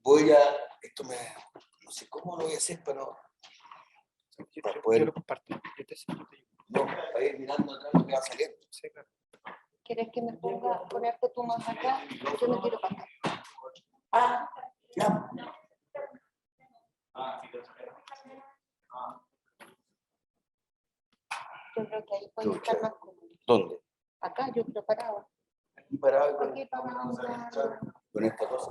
Voy a... Esto me... No sé cómo lo voy a hacer para poder... Yo lo comparto. No, para ir mirando atrás lo que va saliendo. Sí, claro. ¿Quieres que me ponga, ponerte tú más acá? Yo me tiro para acá. Ah, ya. Yo creo que ahí puede estar más cómodo. ¿Dónde? Acá, yo preparado. Aquí parado con, Aquí para hablar. con esta cosa.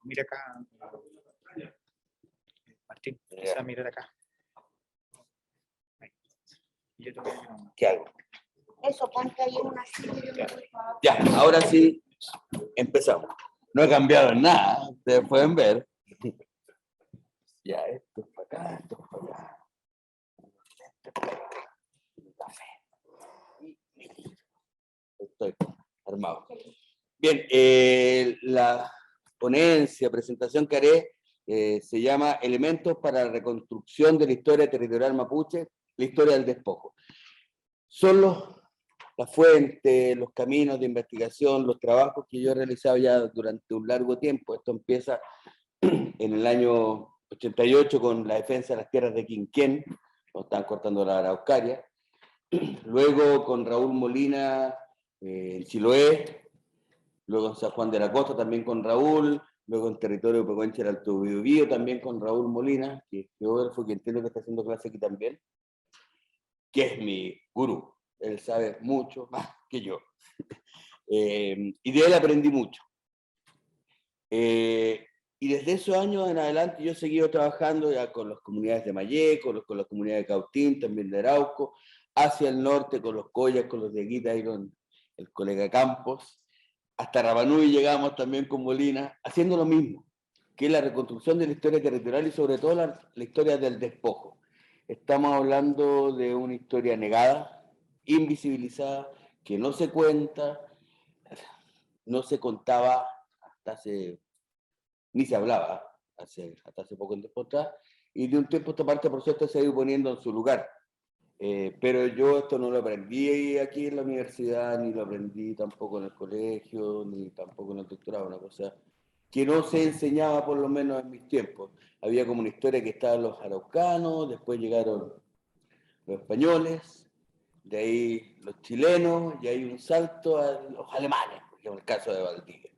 Mira acá. Martín, quizá mirar acá. Ahí. Y yo te voy a... ¿Qué hago? Eso, ponte ahí en una silla y yo me voy para... Ya, ahora sí, empezamos. No he cambiado en nada, ustedes pueden ver. Ya, esto es para acá, esto es para allá. Esto es para acá. Mi café. Y mi libro. Estoy armado. Bien, la ponencia, presentación que haré se llama Elementos para la reconstrucción de la historia territorial mapuche, la historia del despojo. Son las fuentes, los caminos de investigación, los trabajos que yo he realizado ya durante un largo tiempo. Esto empieza en el año 88 con la defensa de las tierras de Quinquén, nos están cortando la araucaria. Luego con Raúl Molina en Chiloé, luego en San Juan de la Costa también con Raúl, luego en territorio de Pehuenche, el Alto Biobío también con Raúl Molina, que es geógrafo, que entiendo que está haciendo clase aquí también, que es mi gurú. Él sabe mucho más que yo. Y de él aprendí mucho. Y desde esos años en adelante yo he seguido trabajando ya con las comunidades de Mayeco, con las comunidades de Cautín, también de Arauco, hacia el norte con los Collas, con los de Guita y con el colega Campos, hasta Rapanui llegamos también con Molina, haciendo lo mismo, que es la reconstrucción de la historia territorial y sobre todo la historia del despojo. Estamos hablando de una historia negada, invisibilizada, que no se cuenta, no se contaba hasta hace, ni se hablaba hasta hace poco tiempo atrás, y de un tiempo a esta parte, por cierto, se ha ido poniendo en su lugar. Pero yo esto no lo aprendí aquí en la universidad, ni lo aprendí tampoco en el colegio, ni tampoco en el doctorado, una cosa que no se enseñaba por lo menos en mis tiempos. Había como una historia que estaban los araucanos, después llegaron los españoles, de ahí los chilenos, y hay un salto a los alemanes, por ejemplo, el caso de Valdivia.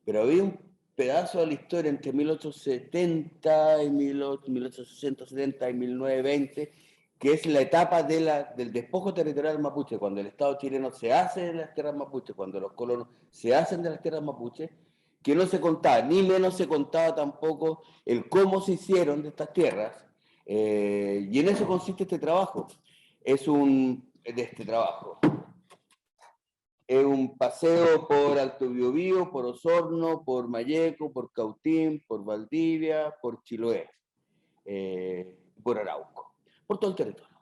Pero había un pedazo de la historia entre 1870 y 1860 y 1920, que es la etapa del despojo territorial mapuche, cuando el Estado chileno se hace de las tierras mapuches, cuando los colonos se hacen de las tierras mapuches, que no se contaba, ni menos se contaba tampoco el cómo se hicieron de estas tierras, y en eso consiste este trabajo. De este trabajo. Es un paseo por Alto Biobío, por Osorno, por Mayeco, por Cautín, por Valdivia, por Chiloé, por Arauco, por todo el territorio.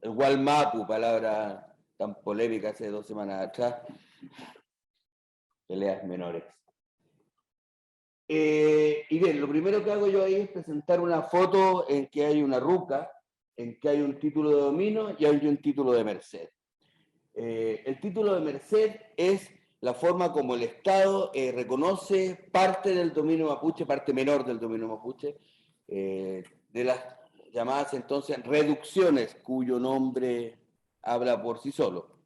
El Gualmapu, palabra tan polémica hace 2 semanas atrás, peleas menores. Y bien, lo primero que hago yo ahí es presentar una foto en que hay una ruca, en que hay un título de dominio y hay un título de merced. El título de merced es la forma como el Estado reconoce parte del dominio mapuche, parte menor del dominio mapuche, de las llamadas entonces reducciones, cuyo nombre habla por sí solo,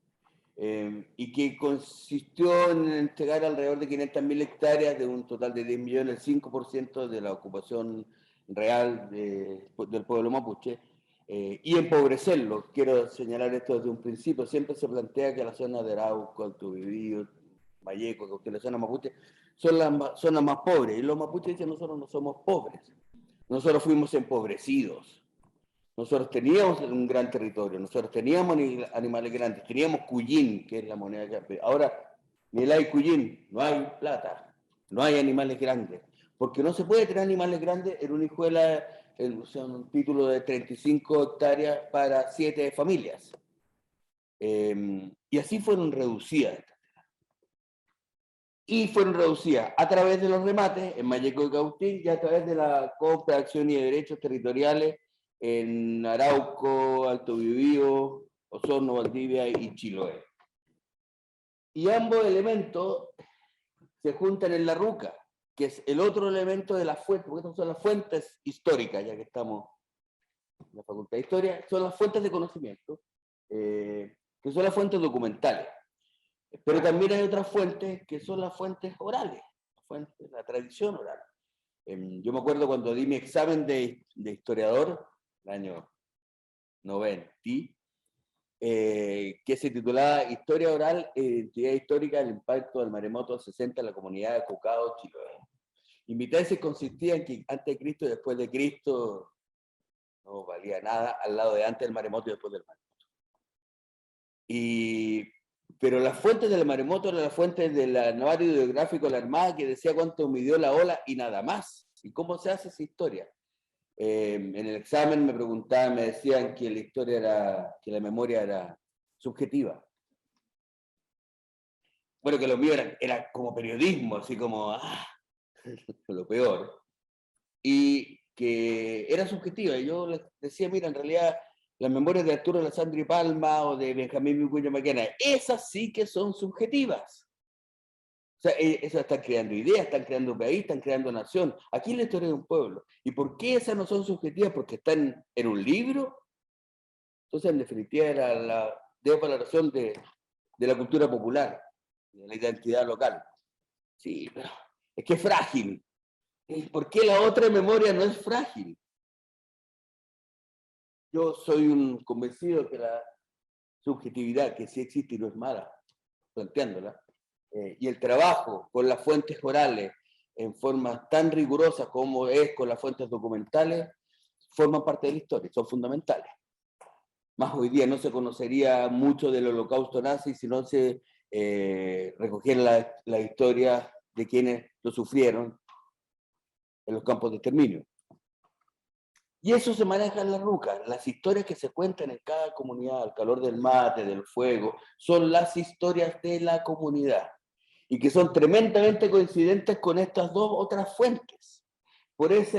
y que consistió en entregar alrededor de 500.000 hectáreas de un total de 10 millones, el 5% de la ocupación real del pueblo mapuche, y empobrecerlo. Quiero señalar esto desde un principio. Siempre se plantea que la zona de Arauco, Alto Biobío, Mayeco, que la zona mapuche son las zonas más pobres. Y los mapuches dicen: nosotros no somos pobres. Nosotros fuimos empobrecidos. Nosotros teníamos un gran territorio. Nosotros teníamos animales grandes. Teníamos cuyín, que es la moneda que... Ahora, ni hay cuyín, no hay plata, no hay animales grandes. Porque no se puede tener animales grandes en una hijuela, un título de 35 hectáreas para 7 familias. Y así fueron reducidas. Y fueron reducidas a través de los remates en Mayeco y Cautín y a través de la compra de acción y de derechos territoriales en Arauco, Alto Biobío, Osorno, Valdivia y Chiloé. Y ambos elementos se juntan en la ruca, que es el otro elemento de la fuente, porque estas son las fuentes históricas, ya que estamos en la Facultad de Historia, son las fuentes de conocimiento, que son las fuentes documentales. Pero también hay otras fuentes que son las fuentes orales, la tradición oral. Yo me acuerdo cuando di mi examen de historiador, el año 90, que se titulaba Historia Oral e Identidad Histórica del Impacto del Maremoto del 60 en la comunidad de Cocao, Chiloé. Y mi tesis consistía en que antes de Cristo y después de Cristo no valía nada al lado de antes del maremoto y después del maremoto. Pero las fuentes del maremoto eran las fuentes del anuario hidrográfico de la Armada, que decía cuánto midió la ola y nada más. ¿Y cómo se hace esa historia? En el examen me preguntaban, me decían que la historia era, que la memoria era subjetiva. Bueno, que lo mío era como periodismo, así como, lo peor. Y que era subjetiva. Y yo les decía, mira, en realidad las memorias de Arturo Alessandri Palma o de Benjamín Vicuña Maquena, esas sí que son subjetivas. O sea, esas están creando ideas, están creando país, están creando nación. Aquí es la historia de un pueblo. ¿Y por qué esas no son subjetivas? Porque están en un libro. Entonces, en definitiva, era la devaloración de la cultura popular, de la identidad local. Sí, pero es que es frágil. ¿Por qué la otra memoria no es frágil? Yo soy un convencido que la subjetividad, que sí existe y no es mala, planteándola, y el trabajo con las fuentes orales en forma tan rigurosa como es con las fuentes documentales, forman parte de la historia, son fundamentales. Más hoy día no se conocería mucho del holocausto nazi si no se recogiera la historia de quienes lo sufrieron en los campos de exterminio. Y eso se maneja en la ruca. Las historias que se cuentan en cada comunidad, al calor del mate, del fuego, son las historias de la comunidad. Y que son tremendamente coincidentes con estas dos otras fuentes. Por esa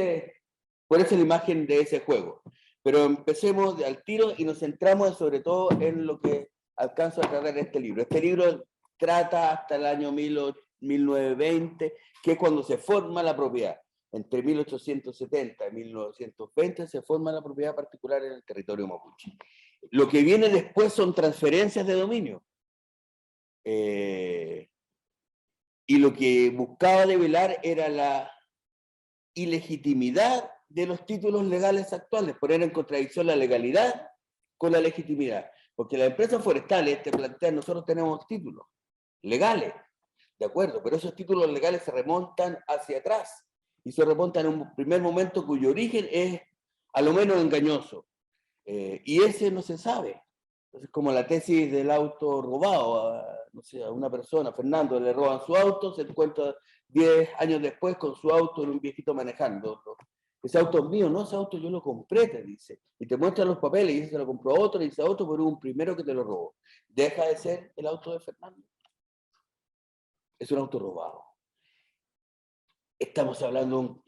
la imagen de ese juego. Pero empecemos al tiro y nos centramos sobre todo en lo que alcanzo a tratar en este libro. Este libro trata hasta el año 1920, que es cuando se forma la propiedad. Entre 1870 y 1920 se forma la propiedad particular en el territorio mapuche. Lo que viene después son transferencias de dominio. Y lo que buscaba develar era la ilegitimidad de los títulos legales actuales, poner en contradicción la legalidad con la legitimidad. Porque las empresas forestales te plantean, nosotros tenemos títulos legales, de acuerdo, pero esos títulos legales se remontan hacia atrás y se remontan en un primer momento cuyo origen es a lo menos engañoso. Y ese no se sabe. Entonces, como la tesis del auto robado, no sé, a una persona, Fernando, le roban su auto, se encuentra 10 años después con su auto en un viejito manejando. Ese auto es mío, no, ese auto yo lo compré, te dice. Y te muestra los papeles y dice, se lo compró otro, y dice otro, pero hubo un primero que te lo robó. Deja de ser el auto de Fernando. Es un auto robado. Estamos hablando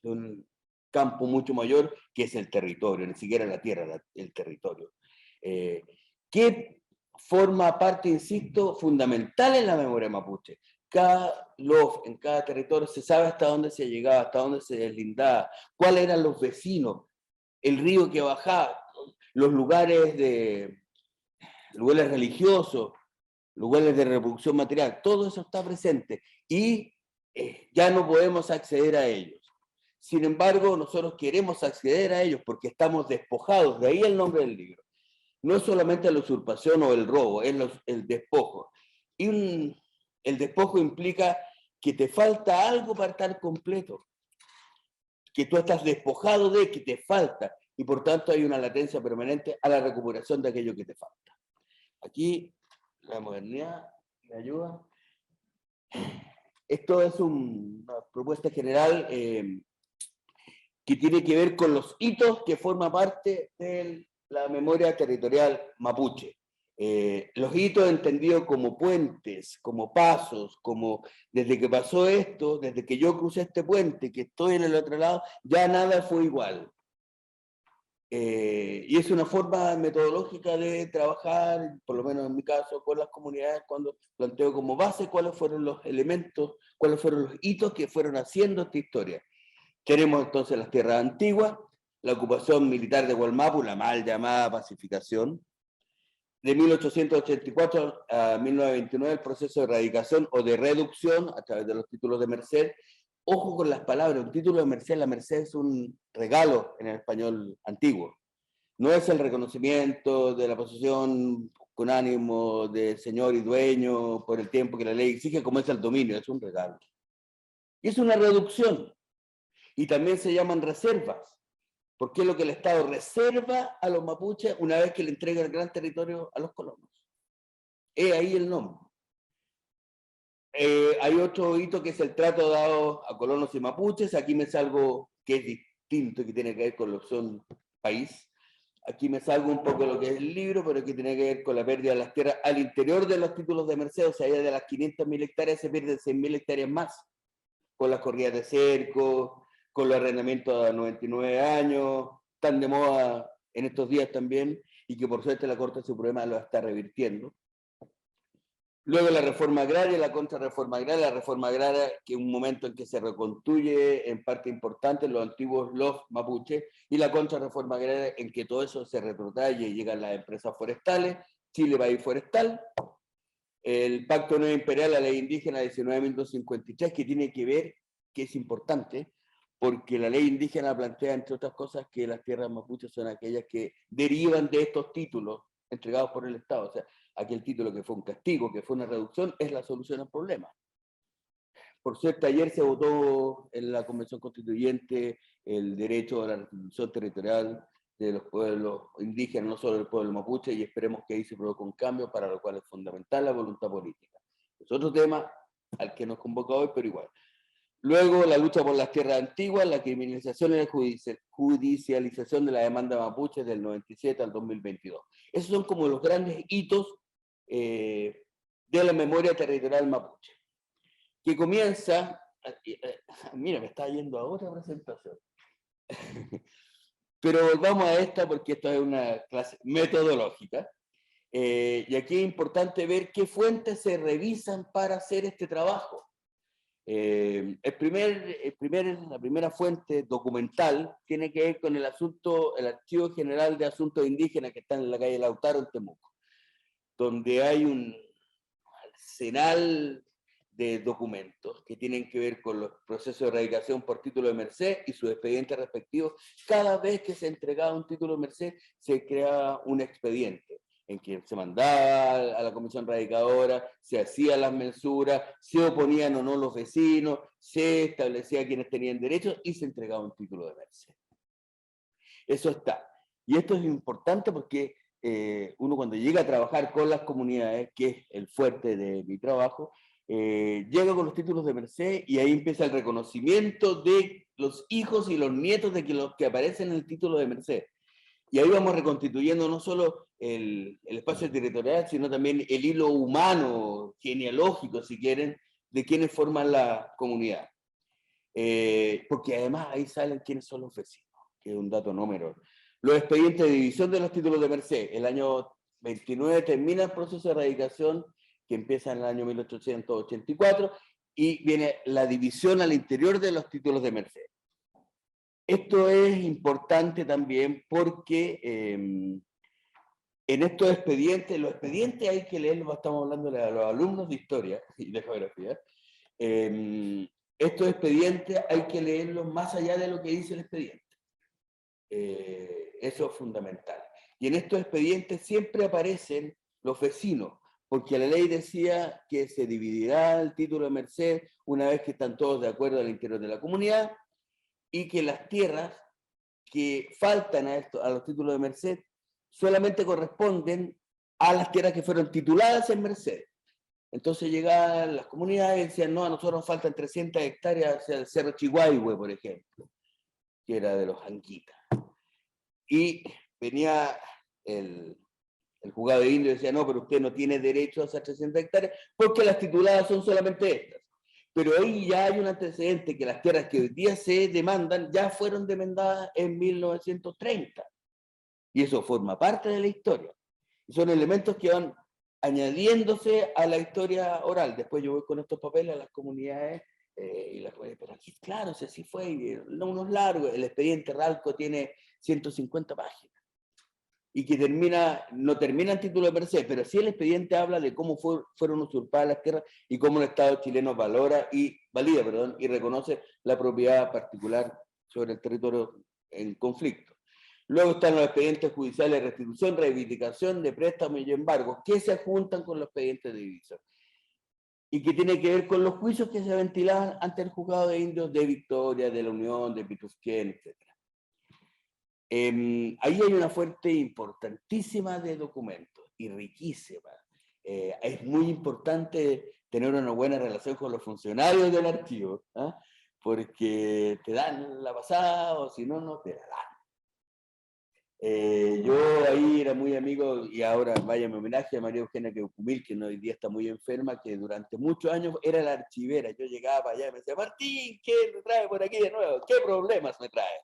de un campo mucho mayor que es el territorio, ni siquiera la tierra, el territorio. Que forma parte, insisto, fundamental en la memoria mapuche. En cada territorio se sabe hasta dónde se llegaba, hasta dónde se deslindaba, cuáles eran los vecinos, el río que bajaba, los lugares religiosos, lugares de reproducción material, todo eso está presente y ya no podemos acceder a ellos. Sin embargo, nosotros queremos acceder a ellos porque estamos despojados, de ahí el nombre del libro. No es solamente la usurpación o el robo, es el despojo. Y el despojo implica que te falta algo para estar completo, que tú estás despojado de, que te falta, y por tanto hay una latencia permanente a la recuperación de aquello que te falta. Aquí la modernidad me ayuda. Esto es una propuesta general que tiene que ver con los hitos que forman parte de la memoria territorial mapuche. Los hitos entendidos como puentes, como pasos, como desde que pasó esto, desde que yo crucé este puente, que estoy en el otro lado, ya nada fue igual. Y es una forma metodológica de trabajar, por lo menos en mi caso, con las comunidades, cuando planteo como base cuáles fueron los elementos, cuáles fueron los hitos que fueron haciendo esta historia. Tenemos entonces las tierras antiguas, la ocupación militar de Wallmapu, la mal llamada pacificación, de 1884 a 1929 el proceso de erradicación o de reducción a través de los títulos de merced. Ojo con las palabras, un título de merced, la merced es un regalo en el español antiguo. No es el reconocimiento de la posesión con ánimo de señor y dueño por el tiempo que la ley exige, como es el dominio, es un regalo. Y es una reducción. Y también se llaman reservas, porque es lo que el Estado reserva a los mapuches una vez que le entrega el gran territorio a los colonos. Es ahí el nombre. Hay otro hito que es el trato dado a colonos y mapuches. Aquí me salgo, que es distinto, que tiene que ver con lo que son país. Aquí me salgo un poco de lo que es el libro, pero que tiene que ver con la pérdida de las tierras al interior de los títulos de merced, o sea, allá de las 500.000 hectáreas se pierden 100.000 hectáreas más, con las corridas de cerco, con los arrendamientos a 99 años, tan de moda en estos días también, y que por suerte la Corte Suprema lo está revirtiendo. Luego la reforma agraria, la contrarreforma agraria, la reforma agraria, que es un momento en que se reconstruye en parte importante los antiguos los mapuches, y la contrarreforma agraria en que todo eso se retrotrae y llegan las empresas forestales, Chile País Forestal, el Pacto Nuevo Imperial, la Ley Indígena 19.253, que tiene que ver, que es importante, porque la ley indígena plantea, entre otras cosas, que las tierras mapuches son aquellas que derivan de estos títulos entregados por el Estado. O sea, aquel título que fue un castigo, que fue una reducción, es la solución al problema. Por suerte, ayer se votó en la Convención Constituyente el derecho a la restitución territorial de los pueblos indígenas, no solo del pueblo mapuche, y esperemos que ahí se produzca un cambio, para lo cual es fundamental la voluntad política. Es otro tema al que nos convoca hoy, pero igual. Luego, la lucha por las tierras antiguas, la criminalización y la judicialización de la demanda mapuche del 97 al 2022. Esos son como los grandes hitos de la memoria territorial mapuche, que comienza, mira, me está yendo a otra presentación, pero volvamos a esta porque esta es una clase metodológica, y aquí es importante ver qué fuentes se revisan para hacer este trabajo. La primera fuente documental tiene que ver con el Archivo General de Asuntos Indígenas, que está en la calle Lautaro, en Temuco, donde hay un arsenal de documentos que tienen que ver con los procesos de erradicación por título de merced y sus expedientes respectivos. Cada vez que se entregaba un título de merced, se creaba un expediente en que se mandaba a la comisión radicadora, se hacían las mensuras, se oponían o no los vecinos, se establecía quienes tenían derechos y se entregaba un título de merced. Eso está. Y esto es importante porque uno cuando llega a trabajar con las comunidades, que es el fuerte de mi trabajo, llega con los títulos de merced y ahí empieza el reconocimiento de los hijos y los nietos de los que aparecen en el título de merced. Y ahí vamos reconstituyendo no solo el espacio territorial, sino también el hilo humano, genealógico, si quieren, de quienes forman la comunidad. Porque además ahí salen quiénes son los vecinos, que es un dato no menor. Los expedientes de división de los títulos de merced. El año 29 termina el proceso de erradicación, que empieza en el año 1884, y viene la división al interior de los títulos de merced. Esto es importante también porque en estos expedientes, los expedientes hay que leerlos, estamos hablando de los alumnos de historia y de geografía, estos expedientes hay que leerlos más allá de lo que dice el expediente. Eso es fundamental. Y en estos expedientes siempre aparecen los vecinos, porque la ley decía que se dividirá el título de merced una vez que están todos de acuerdo al interior de la comunidad, y que las tierras que faltan a los títulos de merced solamente corresponden a las tierras que fueron tituladas en merced. Entonces llegaban las comunidades y decían, no, a nosotros nos faltan 300 hectáreas hacia el Cerro Chihuahue, por ejemplo, que era de los Anquitas. Y venía el juzgado de indio y decía, no, pero usted no tiene derecho a esas 300 hectáreas porque las tituladas son solamente estas. Pero ahí ya hay un antecedente, que las tierras que hoy día se demandan ya fueron demandadas en 1930. Y eso forma parte de la historia. Y son elementos que van añadiéndose a la historia oral. Después yo voy con estos papeles a las comunidades y las comunidades, pero aquí, claro, si así fue, y no es largo. El expediente Ralco tiene 150 páginas. Y que no termina en título de merced, pero sí el expediente habla de cómo fueron usurpadas las tierras y cómo el Estado chileno valida y reconoce la propiedad particular sobre el territorio en conflicto. Luego están los expedientes judiciales de restitución, reivindicación de préstamos y embargos, que se juntan con los expedientes de división. Y que tiene que ver con los juicios que se ventilaban ante el juzgado de indios de Victoria, de la Unión, de Pitufquén, etc. Ahí hay una fuente importantísima de documentos y riquísima. Es muy importante tener una buena relación con los funcionarios del archivo, ¿eh? Porque te dan la pasada o si no, no te la dan. Yo ahí era muy amigo, y ahora vaya mi homenaje a María Eugenia Queucumil, que hoy día está muy enferma, que durante muchos años era la archivera. Yo llegaba para allá y me decía, Martín, ¿qué me trae por aquí de nuevo? ¿Qué problemas me trae?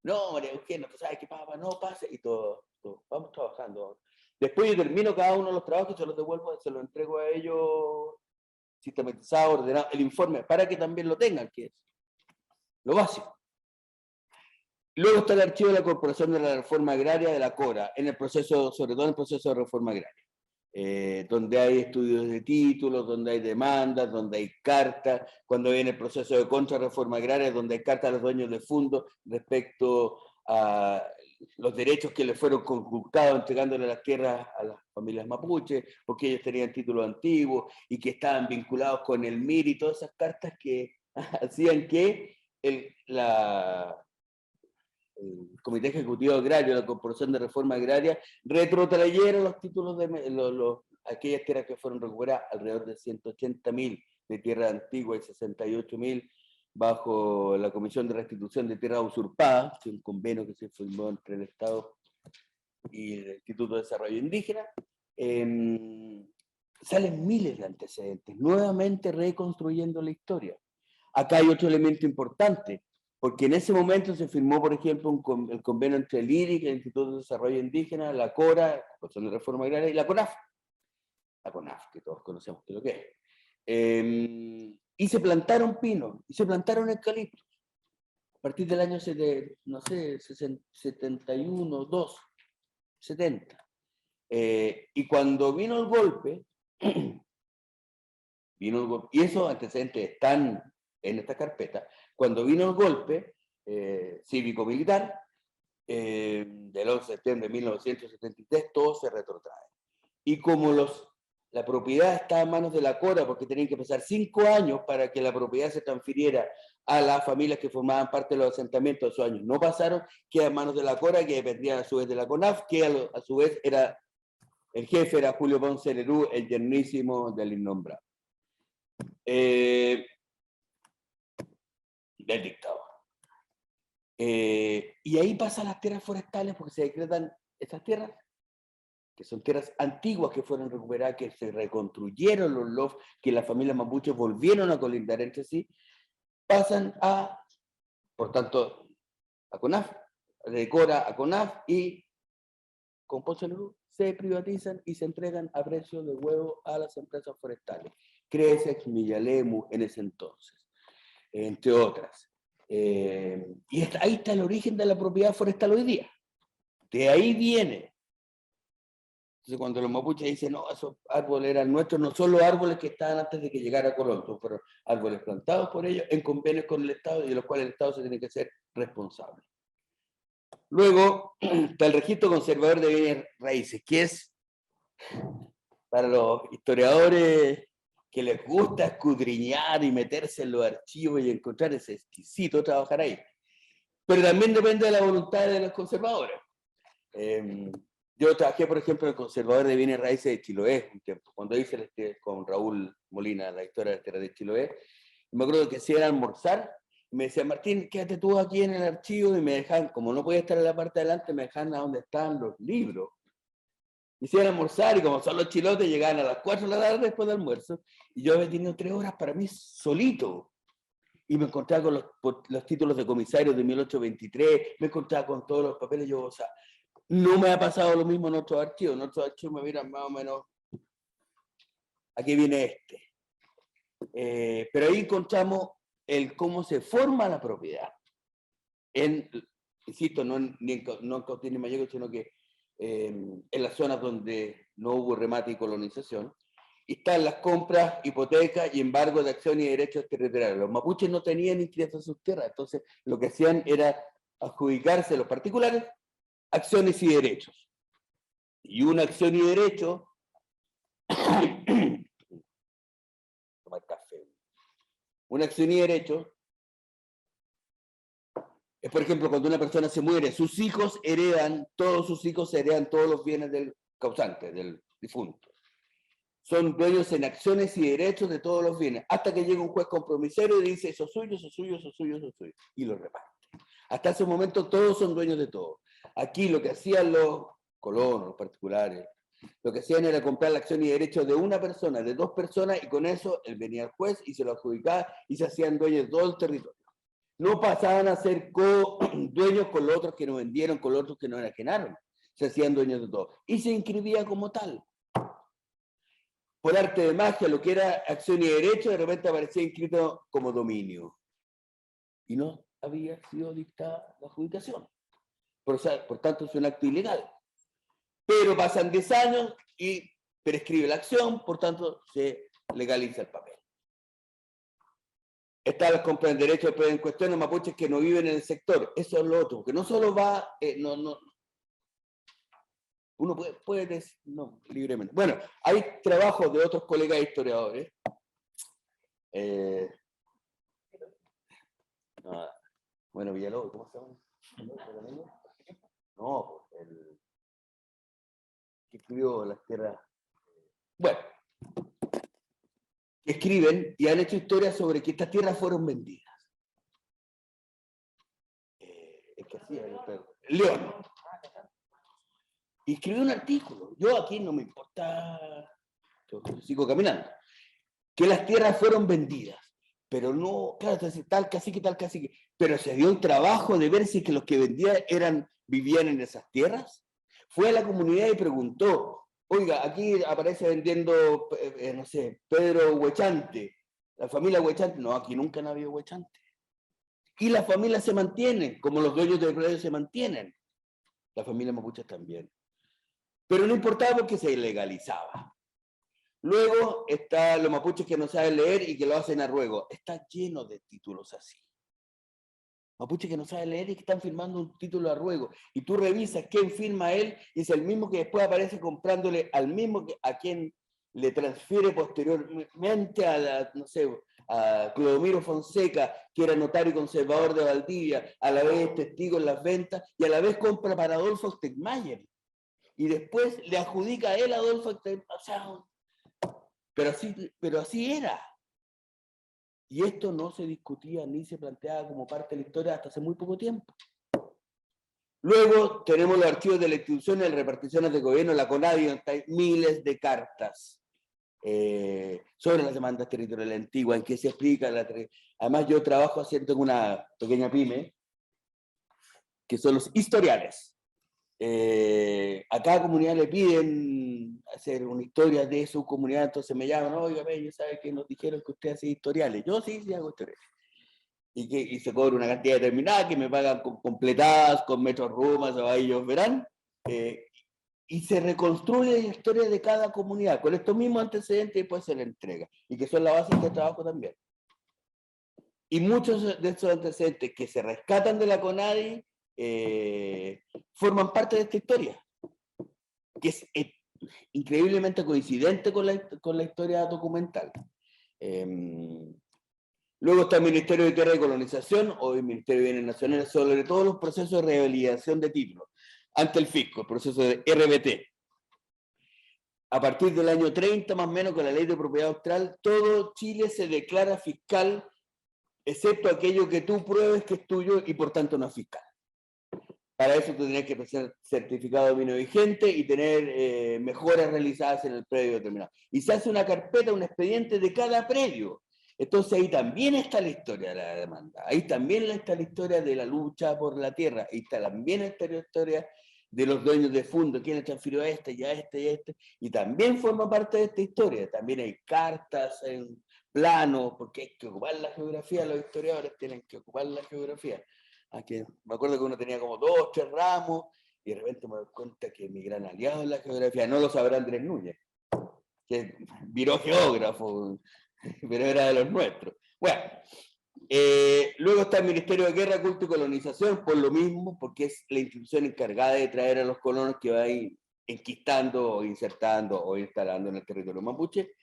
No, María Eugenia, tú sabes que papá, no pase, y todo, vamos trabajando. Después yo termino cada uno de los trabajos y se los devuelvo, se los entrego a ellos sistematizado, ordenado, el informe, para que también lo tengan, que es lo básico. Luego está el archivo de la Corporación de la Reforma Agraria de la CORA, en el proceso, sobre todo en el proceso de reforma agraria, donde hay estudios de títulos, donde hay demandas, donde hay cartas, cuando viene el proceso de contrarreforma agraria, donde hay cartas a los dueños de fondos respecto a los derechos que les fueron conculcados entregándole las tierras a las familias mapuches, porque ellos tenían títulos antiguos y que estaban vinculados con el MIR y todas esas cartas que hacían que el Comité Ejecutivo Agrario, la Corporación de Reforma Agraria, retrotrayera los títulos de aquellas tierras que fueron recuperadas, alrededor de 180.000 de tierra antigua y 68.000 bajo la Comisión de Restitución de Tierras Usurpadas, un convenio que se firmó entre el Estado y el Instituto de Desarrollo Indígena. Salen miles de antecedentes, nuevamente reconstruyendo la historia. Acá hay otro elemento importante, porque en ese momento se firmó, por ejemplo, el convenio entre el IRIC, el Instituto de Desarrollo Indígena, la CORA, la Comisión de Reforma Agraria, y la CONAF. La CONAF, que todos conocemos que es lo que es. Y se plantaron pinos, y se plantaron eucaliptos. A partir del año, no sé, 71, 2, 70. Y cuando vino el golpe, y esos antecedentes están en esta carpeta, cuando vino el golpe cívico-militar del 11 de septiembre de 1973, todo se retrotrae. Y como la propiedad está en manos de la CORA, porque tenían que pasar 5 años para que la propiedad se transfiriera a las familias que formaban parte de los asentamientos, esos años no pasaron, queda en manos de la CORA, que dependía a su vez de la CONAF, que a su vez el jefe era Julio Ponce Lerú, el yernísimo del innombrado. Del dictador. Y ahí pasan las tierras forestales porque se decretan esas tierras, que son tierras antiguas que fueron recuperadas, que se reconstruyeron los lofts, que las familias mapuches volvieron a colindar entre sí, pasan por tanto, a CONAF, de CORA a CONAF, y con Ponce Lerú se privatizan y se entregan a precio de huevo a las empresas forestales. Cresex, Millalemu en ese entonces, entre otras. Y ahí está el origen de la propiedad forestal hoy día. De ahí viene. Entonces cuando los mapuches dicen, no, esos árboles eran nuestros, no son los árboles que estaban antes de que llegara Colón, fueron árboles plantados por ellos en convenios con el Estado y de los cuales el Estado se tiene que ser responsable. Luego está el registro conservador de bienes raíces, que es para los historiadores que les gusta escudriñar y meterse en los archivos y encontrar ese exquisito trabajar ahí. Pero también depende de la voluntad de los conservadores. Yo trabajé, por ejemplo, en el conservador de bienes raíces de Chiloé un tiempo, cuando hice con Raúl Molina la historia de la tierra de Chiloé. Me acuerdo que hacían almorzar, y me decían, Martín, quédate tú aquí en el archivo, y me dejan, como no podía estar en la parte de adelante, me dejan a donde estaban los libros. Me hicieron almorzar, y como son los chilotes, llegaban a las 4 de la tarde después del almuerzo, y yo había tenido 3 horas para mí solito. Y me encontraba con los títulos de comisarios de 1823, me encontraba con todos los papeles, yo, o sea, No me ha pasado lo mismo en otros archivos. En otros archivos me miran más o menos. Aquí viene este. Pero ahí encontramos el cómo se forma la propiedad. Insisto, no en Cautín ni Mayeco, sino que en las zonas donde no hubo remate y colonización. Y están las compras, hipotecas y embargo de acciones y derechos territoriales. Los mapuches no tenían inscritas en sus tierras, entonces lo que hacían era adjudicarse a los particulares acciones y derechos. Y una acción y derecho, tomar café. Una acción y derecho es, por ejemplo, cuando una persona se muere, sus hijos heredan todos los bienes del causante, del difunto. Son dueños en acciones y derechos de todos los bienes, hasta que llega un juez compromisero y dice, eso es suyo, eso es suyo, eso es suyo, eso es suyo, y lo reparte. Hasta ese momento todos son dueños de todo. Aquí lo que hacían los colonos, los particulares, lo que hacían era comprar la acción y derechos de una persona, de dos personas, y con eso él venía al juez y se lo adjudicaba y se hacían dueños de todo el territorio. No pasaban a ser dueños con los otros que no vendieron, con los otros que no enajenaron. Se hacían dueños de todo. Y se inscribía como tal. Por arte de magia, lo que era acción y derecho, de repente aparecía inscrito como dominio. Y no había sido dictada la adjudicación. Por tanto, es un acto ilegal. Pero pasan 10 años y prescribe la acción, por tanto, se legaliza el papel. Están las compras de derechos en cuestión de mapuches que no viven en el sector. Eso es lo otro, porque no solo va, uno puede no, libremente. Bueno, hay trabajos de otros colegas historiadores. Bueno, Villalobos, ¿cómo se llama? No, el que escribió Las Tierras. Bueno, escriben y han hecho historias sobre que estas tierras fueron vendidas. El que hacía el León. Y escribió un artículo. Yo aquí no me importa, yo sigo caminando. Que las tierras fueron vendidas. Pero no, claro, tal cacique. Pero se dio un trabajo de ver si que los que vendían vivían en esas tierras. Fue a la comunidad y preguntó, oiga, aquí aparece vendiendo, no sé, Pedro Huechante, la familia Huechante. No, aquí nunca han habido Huechante. Y las familias se mantienen, como los dueños de predios se mantienen. Las familias mapuches también. Pero no importaba porque se legalizaba. Luego está los mapuches que no saben leer y que lo hacen a ruego. Está lleno de títulos así. Mapuches que no saben leer y que están firmando un título a ruego. Y tú revisas quién firma él y es el mismo que después aparece comprándole al mismo a quien le transfiere posteriormente a Clodomiro Fonseca, que era notario y conservador de Valdivia, a la vez testigo en las ventas y a la vez compra para Adolfo Stegmayer. Y después le adjudica a él a Adolfo Stegmayer. O sea, pero así era. Y esto no se discutía ni se planteaba como parte de la historia hasta hace muy poco tiempo. Luego tenemos los archivos de la institución y las reparticiones de gobierno, la CONADI, donde hay miles de cartas sobre las demandas territoriales antiguas, en que se explica. Además, yo trabajo haciendo una pequeña pyme, que son los historiales. A cada comunidad le piden hacer una historia de su comunidad, entonces me llaman, oiga, ya sabe que nos dijeron que usted hace historiales. Yo sí hago historiales. Y se cobra una cantidad determinada que me pagan con completadas, con metros rumas, o ahí ellos verán. Y se reconstruye la historia de cada comunidad, con estos mismos antecedentes y después se le entrega. Y que son la base de trabajo también. Y muchos de estos antecedentes que se rescatan de la CONADI forman parte de esta historia, que es increíblemente coincidente con la historia documental. Luego está el Ministerio de Tierra y Colonización, o el Ministerio de Bienes Nacionales, sobre todos los procesos de revalidación de títulos ante el fisco, el proceso de RBT. A partir del año 30, más o menos, con la Ley de Propiedad Austral, todo Chile se declara fiscal, excepto aquello que tú pruebes que es tuyo y por tanto no es fiscal. Para eso tú tienes que tener certificado de dominio vigente y tener mejoras realizadas en el predio determinado. Y se hace una carpeta, un expediente de cada predio. Entonces ahí también está la historia de la demanda. Ahí también está la historia de la lucha por la tierra. Ahí también está la historia de los dueños de fondo, quién le transfirió a este y a este y a este, y también forma parte de esta historia. También hay cartas en plano, porque hay que ocupar la geografía, los historiadores tienen que ocupar la geografía. Aquí, me acuerdo que uno tenía como 2 o 3 ramos, y de repente me doy cuenta que mi gran aliado en la geografía, no lo sabrá Andrés Núñez, que viró geógrafo, pero era de los nuestros. Bueno, luego está el Ministerio de Guerra, Culto y Colonización, por lo mismo, porque es la institución encargada de traer a los colonos que va a ir enquistando, o insertando o instalando en el territorio mapuche.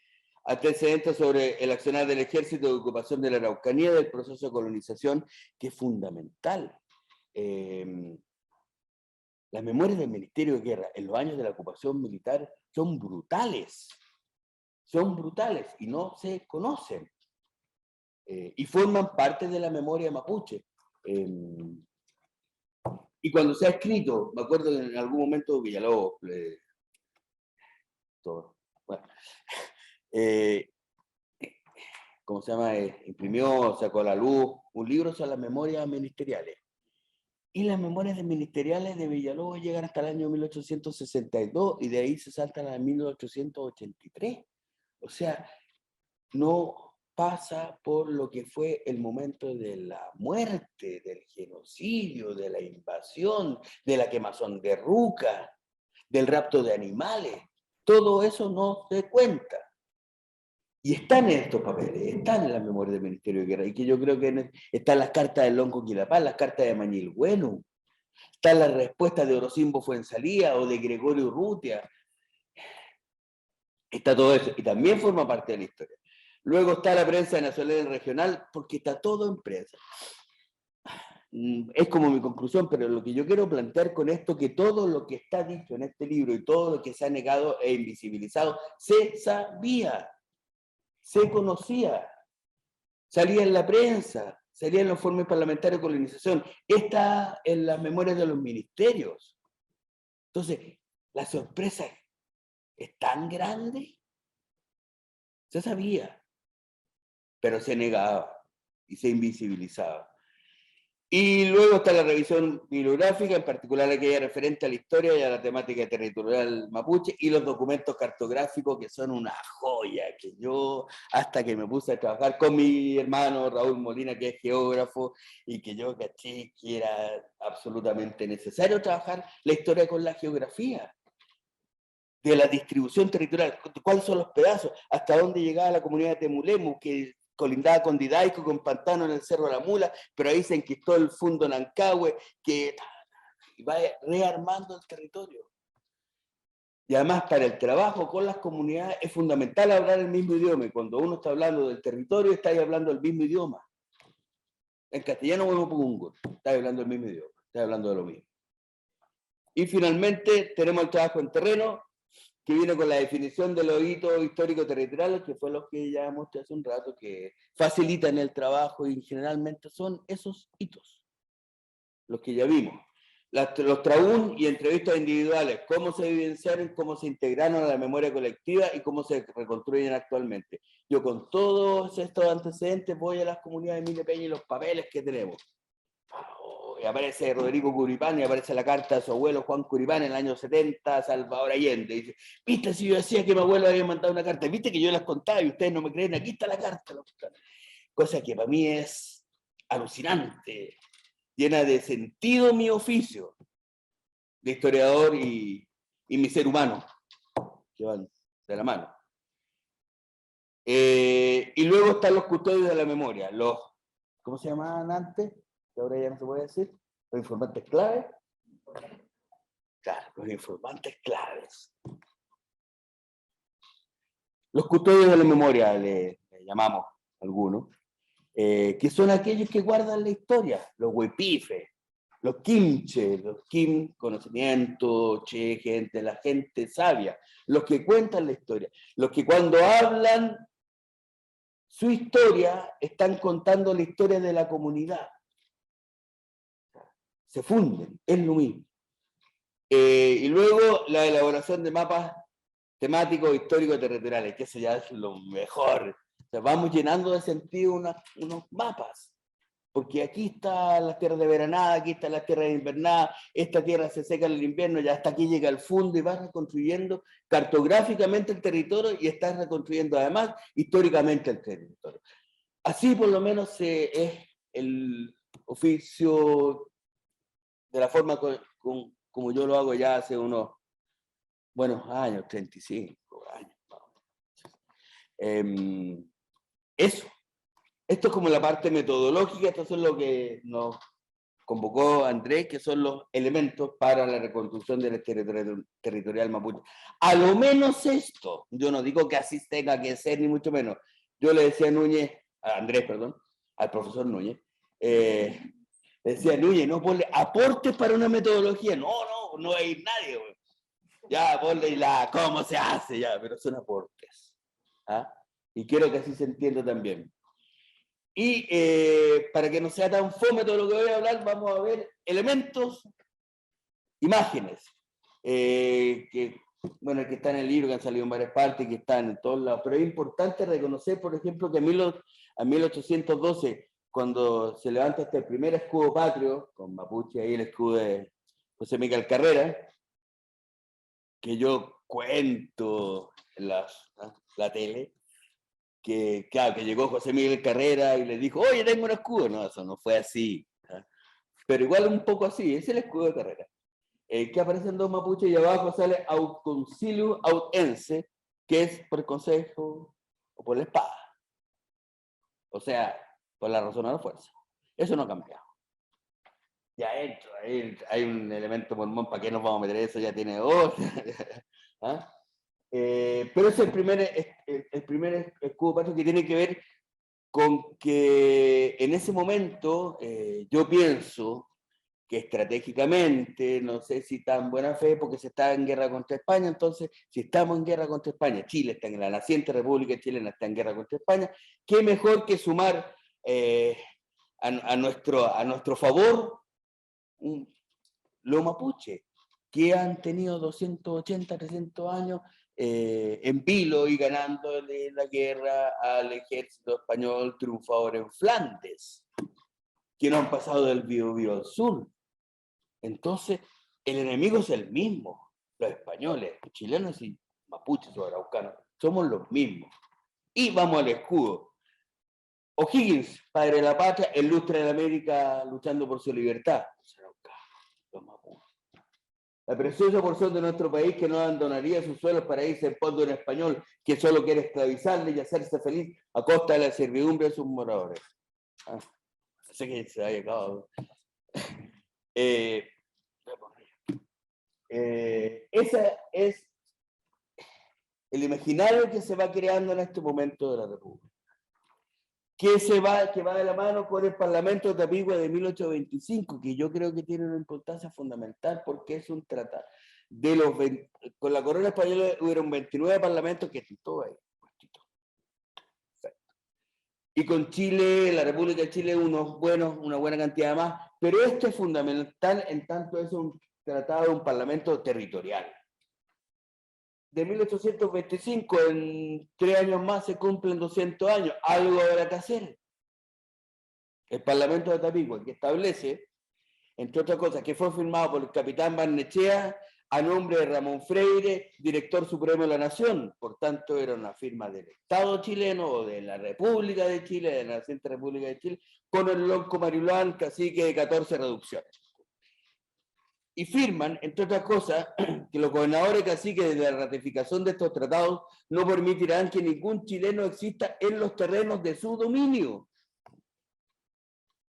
Antecedentes sobre el accionar del ejército de ocupación de la Araucanía, del proceso de colonización, que es fundamental. Las memorias del Ministerio de Guerra en los años de la ocupación militar son brutales y no se conocen. Y forman parte de la memoria mapuche. Y cuando se ha escrito, me acuerdo que en algún momento Villalobos, bueno, ¿cómo se llama? Imprimió, sacó a la luz un libro sobre las memorias ministeriales. Y las memorias ministeriales de Villalobos llegan hasta el año 1862 y de ahí se saltan a 1883. O sea, no pasa por lo que fue el momento de la muerte, del genocidio, de la invasión, de la quemazón de Ruca, del rapto de animales. Todo eso no se cuenta. Y están en estos papeles, están en la memoria del Ministerio de Guerra, y que yo creo que están las cartas de Lonco Quilapán, las cartas de Mañil Bueno, están las respuestas de Orocimbo Fuensalía o de Gregorio Urrutia. Está todo eso, y también forma parte de la historia. Luego está la prensa nacional y regional, porque está todo en prensa. Es como mi conclusión, pero lo que yo quiero plantear con esto, que todo lo que está dicho en este libro y todo lo que se ha negado e invisibilizado, se sabía, se conocía, salía en la prensa, salía en los informes parlamentarios de colonización, está en las memorias de los ministerios. Entonces, la sorpresa es tan grande, se sabía, pero se negaba y se invisibilizaba. Y luego está la revisión bibliográfica, en particular aquella referente a la historia y a la temática territorial mapuche, y los documentos cartográficos, que son una joya, que yo, hasta que me puse a trabajar con mi hermano Raúl Molina, que es geógrafo, y que yo caché que era absolutamente necesario trabajar la historia con la geografía, de la distribución territorial, cuáles son los pedazos, hasta dónde llegaba la comunidad de Temulemu, que colindaba con Didaico, con Pantano en el Cerro de la Mula, pero ahí se enquistó el Fundo Nancahue, que va rearmando el territorio. Y además, para el trabajo con las comunidades es fundamental hablar el mismo idioma, y cuando uno está hablando del territorio, está ahí hablando el mismo idioma. En castellano o en mapudungun, está hablando el mismo idioma, está hablando de lo mismo. Y finalmente tenemos el trabajo en terreno, que viene con la definición de los hitos históricos territoriales, que fue lo que ya mostré hace un rato, que facilitan el trabajo y generalmente son esos hitos, los que ya vimos. Los traún y entrevistas individuales, cómo se evidenciaron, cómo se integraron a la memoria colectiva y cómo se reconstruyen actualmente. Yo con todos estos antecedentes voy a las comunidades de Emilio Peña y los papeles que tenemos. Y aparece Rodrigo Curipán y aparece la carta de su abuelo Juan Curipán en el año 70 a Salvador Allende. Y dice, viste, si yo decía que mi abuelo había mandado una carta, viste que yo las contaba y ustedes no me creen, aquí está la carta. Cosa que para mí es alucinante, llena de sentido mi oficio de historiador y mi ser humano, que van de la mano. Y luego están los custodios de la memoria, los, ¿cómo se llamaban antes? Que ahora ya no se puede decir, los informantes claves. Claro, los informantes claves. Los custodios de la memoria, le llamamos algunos, que son aquellos que guardan la historia, los huepifes, los kimche, los kim, conocimiento, che, gente, la gente sabia, los que cuentan la historia, los que cuando hablan su historia están contando la historia de la comunidad. Se funden, es lo mismo. Y luego la elaboración de mapas temáticos, históricos, territoriales, que eso ya es lo mejor. O sea, vamos llenando de sentido unos mapas. porque aquí está la tierra de veranada, aquí está la tierra de invernada, esta tierra se seca en el invierno, ya hasta aquí llega el fondo y vas reconstruyendo cartográficamente el territorio y estás reconstruyendo además históricamente el territorio. Así por lo menos es el oficio de la forma como yo lo hago ya hace unos buenos años, 35 años. Eso. Esto es como la parte metodológica, esto es lo que nos convocó Andrés, que son los elementos para la reconstrucción del territorial mapuche. A lo menos esto, yo no digo que así tenga que ser, ni mucho menos. Yo le decía a Andrés, al profesor Núñez, le decía, Núñez, no ponle aportes para una metodología. No hay nadie, güey. Ya, ponle cómo se hace, ya, pero son aportes. ¿Ah? Y quiero que así se entienda también. Y para que no sea tan fome todo lo que voy a hablar, vamos a ver elementos, imágenes, que están en el libro, que han salido en varias partes, que están en todos lados. Pero es importante reconocer, por ejemplo, que a 1812, cuando se levanta este primer escudo patrio, con mapuche ahí el escudo de José Miguel Carrera, que yo cuento en la tele, que llegó José Miguel Carrera y le dijo, oye, tengo un escudo. No, eso no fue así. ¿Ah? Pero igual un poco así, es el escudo de Carrera. Que aparecen dos mapuches y abajo sale aut concilium aut ense, que es por el consejo o por la espada. O sea, por la razón o la fuerza. Eso no ha cambiado. Ya hay un elemento mormón, ¿para qué nos vamos a meter eso? Ya tiene otra. ¿Ah? Pero es el primer escudo patrio que tiene que ver con que en ese momento yo pienso que estratégicamente, no sé si tan buena fe, porque se está en guerra contra España, entonces si estamos en guerra contra España, Chile está en la naciente República Chilena, está en guerra contra España, qué mejor que sumar a nuestro favor los mapuches, que han tenido 280, 300 años en vilo y ganándole la guerra al ejército español triunfador en Flandes, que no han pasado del Biobío al sur. Entonces, el enemigo es el mismo, los españoles, chilenos y mapuches o araucanos, somos los mismos. Y vamos al escudo. O'Higgins, padre de la patria, el lustre de América luchando por su libertad. Los mapuches. La preciosa porción de nuestro país que no abandonaría sus suelos para irse en pos de un español que solo quiere esclavizarle y hacerse feliz a costa de la servidumbre de sus moradores. Sé que se haya acabado. Ese es el imaginario que se va creando en este momento de la República. Que va de la mano con el Parlamento de Tapigüe de 1825, que yo creo que tiene una importancia fundamental porque es un tratado. Con la corona española hubieron 29 parlamentos que están todos ahí. Y con Chile, la República de Chile, una buena cantidad más. Pero esto es fundamental en tanto es un tratado de un parlamento territorial. De 1825, en 3 años más se cumplen 200 años. Algo habrá que hacer. El Parlamento de Tapigüe, que establece, entre otras cosas, que fue firmado por el capitán Barnechea a nombre de Ramón Freire, director supremo de la Nación. Por tanto, era una firma del Estado chileno o de la República de Chile, de la naciente República de Chile, con el lonco Marilán, cacique de 14 reducciones. Y firman, entre otras cosas, que los gobernadores caciques de la ratificación de estos tratados no permitirán que ningún chileno exista en los terrenos de su dominio.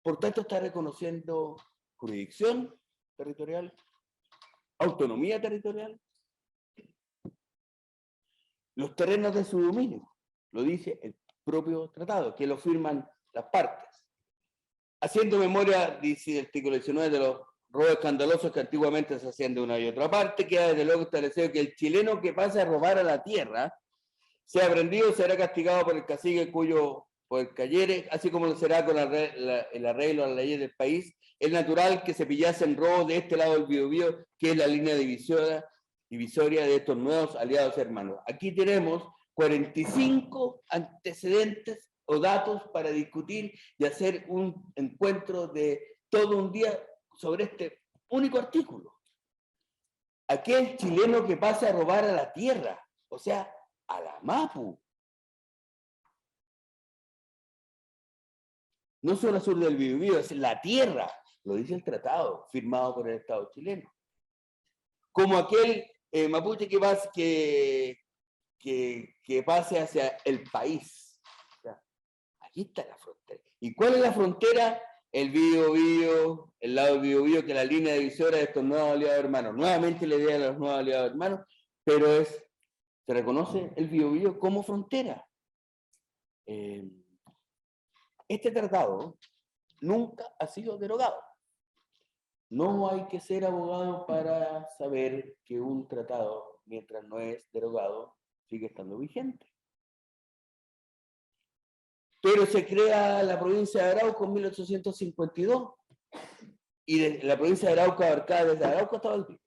Por tanto, está reconociendo jurisdicción territorial, autonomía territorial, los terrenos de su dominio, lo dice el propio tratado, que lo firman las partes. Haciendo memoria, dice el artículo 19, de los robos escandalosos que antiguamente se hacían de una y otra parte, queda desde luego establecido que el chileno que pase a robar a la tierra, sea prendido, será castigado por el cacique por el cayere, así como lo será con el arreglo a las leyes del país. Es natural que se pillase en robo de este lado del Biobío, que es la línea divisoria de estos nuevos aliados hermanos. Aquí tenemos 45 antecedentes o datos para discutir y hacer un encuentro de todo un día sobre este único artículo. Aquel chileno que pasa a robar a la tierra, o sea, a la Mapu. No solo al sur del Biobío, es la tierra, lo dice el tratado firmado por el Estado chileno. Como aquel mapuche que pase hacia el país. O sea, aquí está la frontera. ¿Y cuál es la frontera? El Biobío, el lado del Biobío, que es la línea divisora de estos nuevos aliados hermanos. Nuevamente la idea de los nuevos aliados hermanos, pero se reconoce el Biobío como frontera. Este tratado nunca ha sido derogado. No hay que ser abogado para saber que un tratado, mientras no es derogado, sigue estando vigente. Pero se crea la provincia de Arauco en 1852, y la provincia de Arauco abarcada desde Arauco hasta Valdivia,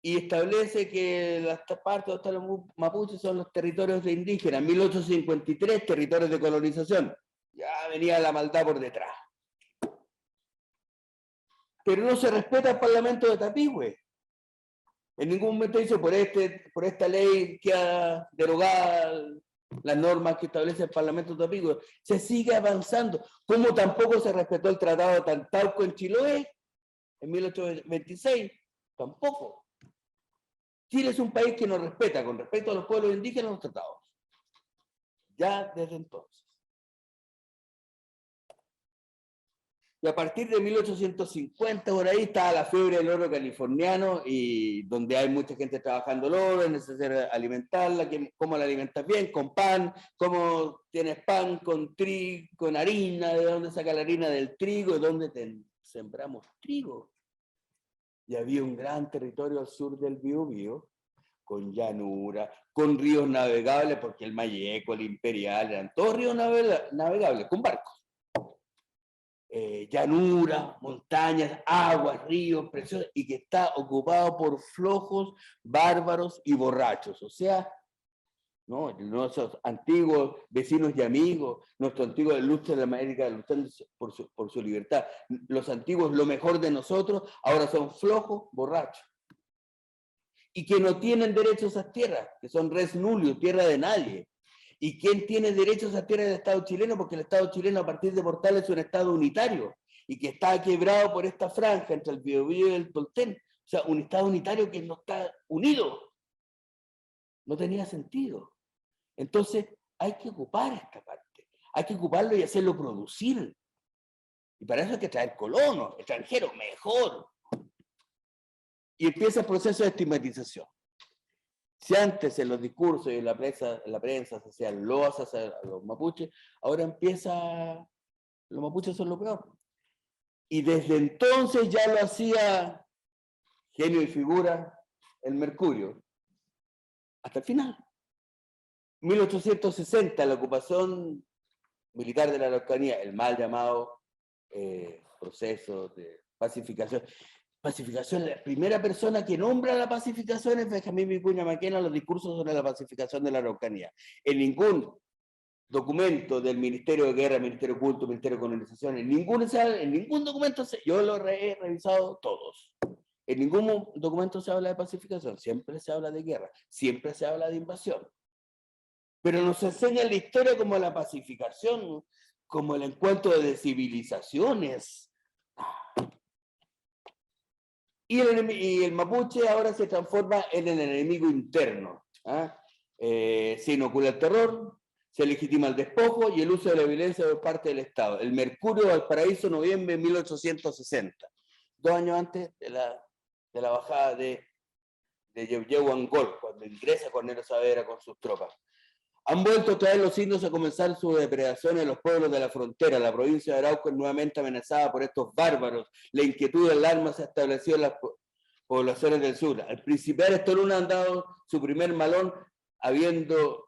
y establece que las partes de los mapuches son los territorios de indígenas. 1853, territorios de colonización. Ya venía la maldad por detrás. Pero no se respeta el Parlamento de Tapigüe. En ningún momento dice por esta ley queda derogada las normas que establece el Parlamento de Tapigüe. Se sigue avanzando. Como tampoco se respetó el Tratado de Tantauco en Chiloé en 1826. Tampoco. Chile es un país que no respeta con respecto a los pueblos indígenas los tratados. Ya desde entonces. Y a partir de 1850, por ahí, estaba la fiebre del oro californiano, y donde hay mucha gente trabajando el oro, es necesario alimentarla. ¿Cómo la alimentas bien? Con pan. ¿Cómo tienes pan? Con trigo, con harina. ¿De dónde saca la harina? Del trigo. ¿De dónde sembramos trigo? Y había un gran territorio al sur del Biobío, con llanura, con ríos navegables, porque el Mayeco, el Imperial, eran todos ríos navegables, con barcos. Llanura, montañas, aguas, ríos, preciosos, y que está ocupado por flojos, bárbaros y borrachos. O sea, ¿no? Nuestros antiguos vecinos y amigos, nuestros antiguos ilustres de América, luchando por su libertad. Los antiguos, lo mejor de nosotros, ahora son flojos, borrachos. Y que no tienen derecho a esas tierras, que son res nullius, tierra de nadie. ¿Y quién tiene derecho a esa tierra del Estado chileno? Porque el Estado chileno, a partir de Portales, es un Estado unitario, y que está quebrado por esta franja entre el Biobío y el Tolten. O sea, un Estado unitario que no está unido. No tenía sentido. Entonces, hay que ocupar esta parte. Hay que ocuparlo y hacerlo producir. Y para eso hay que traer colonos, extranjeros, mejor. Y empieza el proceso de estigmatización. Si antes en los discursos y en la prensa se hacían loas a los mapuches, ahora los mapuches son lo peor. Y desde entonces ya lo hacía genio y figura el Mercurio, hasta el final. 1860, la ocupación militar de la Araucanía, el mal llamado proceso de pacificación. Pacificación, la primera persona que nombra la pacificación es Benjamín Vicuña Maquena en los discursos sobre la pacificación de la Araucanía. En ningún documento del Ministerio de Guerra, Ministerio Oculto, Ministerio de Colonización, en ningún documento, yo lo he revisado todos, en ningún documento se habla de pacificación, siempre se habla de guerra, siempre se habla de invasión. Pero nos enseña la historia como la pacificación, como el encuentro de civilizaciones. Y el mapuche ahora se transforma en el enemigo interno. Se inocula el terror, se legitima el despojo y el uso de la violencia por parte del Estado. El Mercurio Valparaíso, noviembre de 1860, 2 años antes de la bajada de Yehuangol, cuando ingresa Cornelio Saavedra con sus tropas. Han vuelto otra vez los indios a comenzar su depredación en los pueblos de la frontera. La provincia de Arauco es nuevamente amenazada por estos bárbaros. La inquietud del arma se ha establecido en las poblaciones del sur. Al principal Estoluna han dado su primer malón, habiendo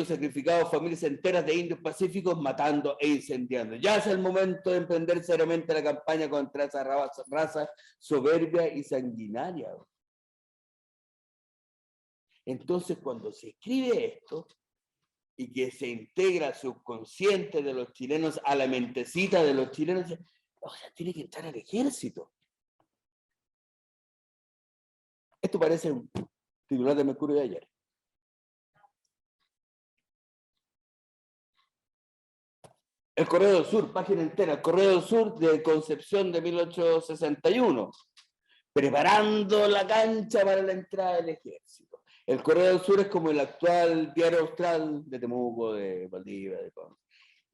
sacrificado familias enteras de indios pacíficos, matando e incendiando. Ya es el momento de emprender seriamente la campaña contra esa raza soberbia y sanguinaria. Entonces, cuando se escribe esto, y que se integra al subconsciente de los chilenos, a la mentecita de los chilenos, o sea, tiene que entrar al ejército. Esto parece un titular de Mercurio de ayer. El Correo del Sur, página entera, el Correo del Sur de Concepción de 1861, preparando la cancha para la entrada del ejército. El Correo del Sur es como el actual Diario Austral de Temuco, de Valdivia, de Conce.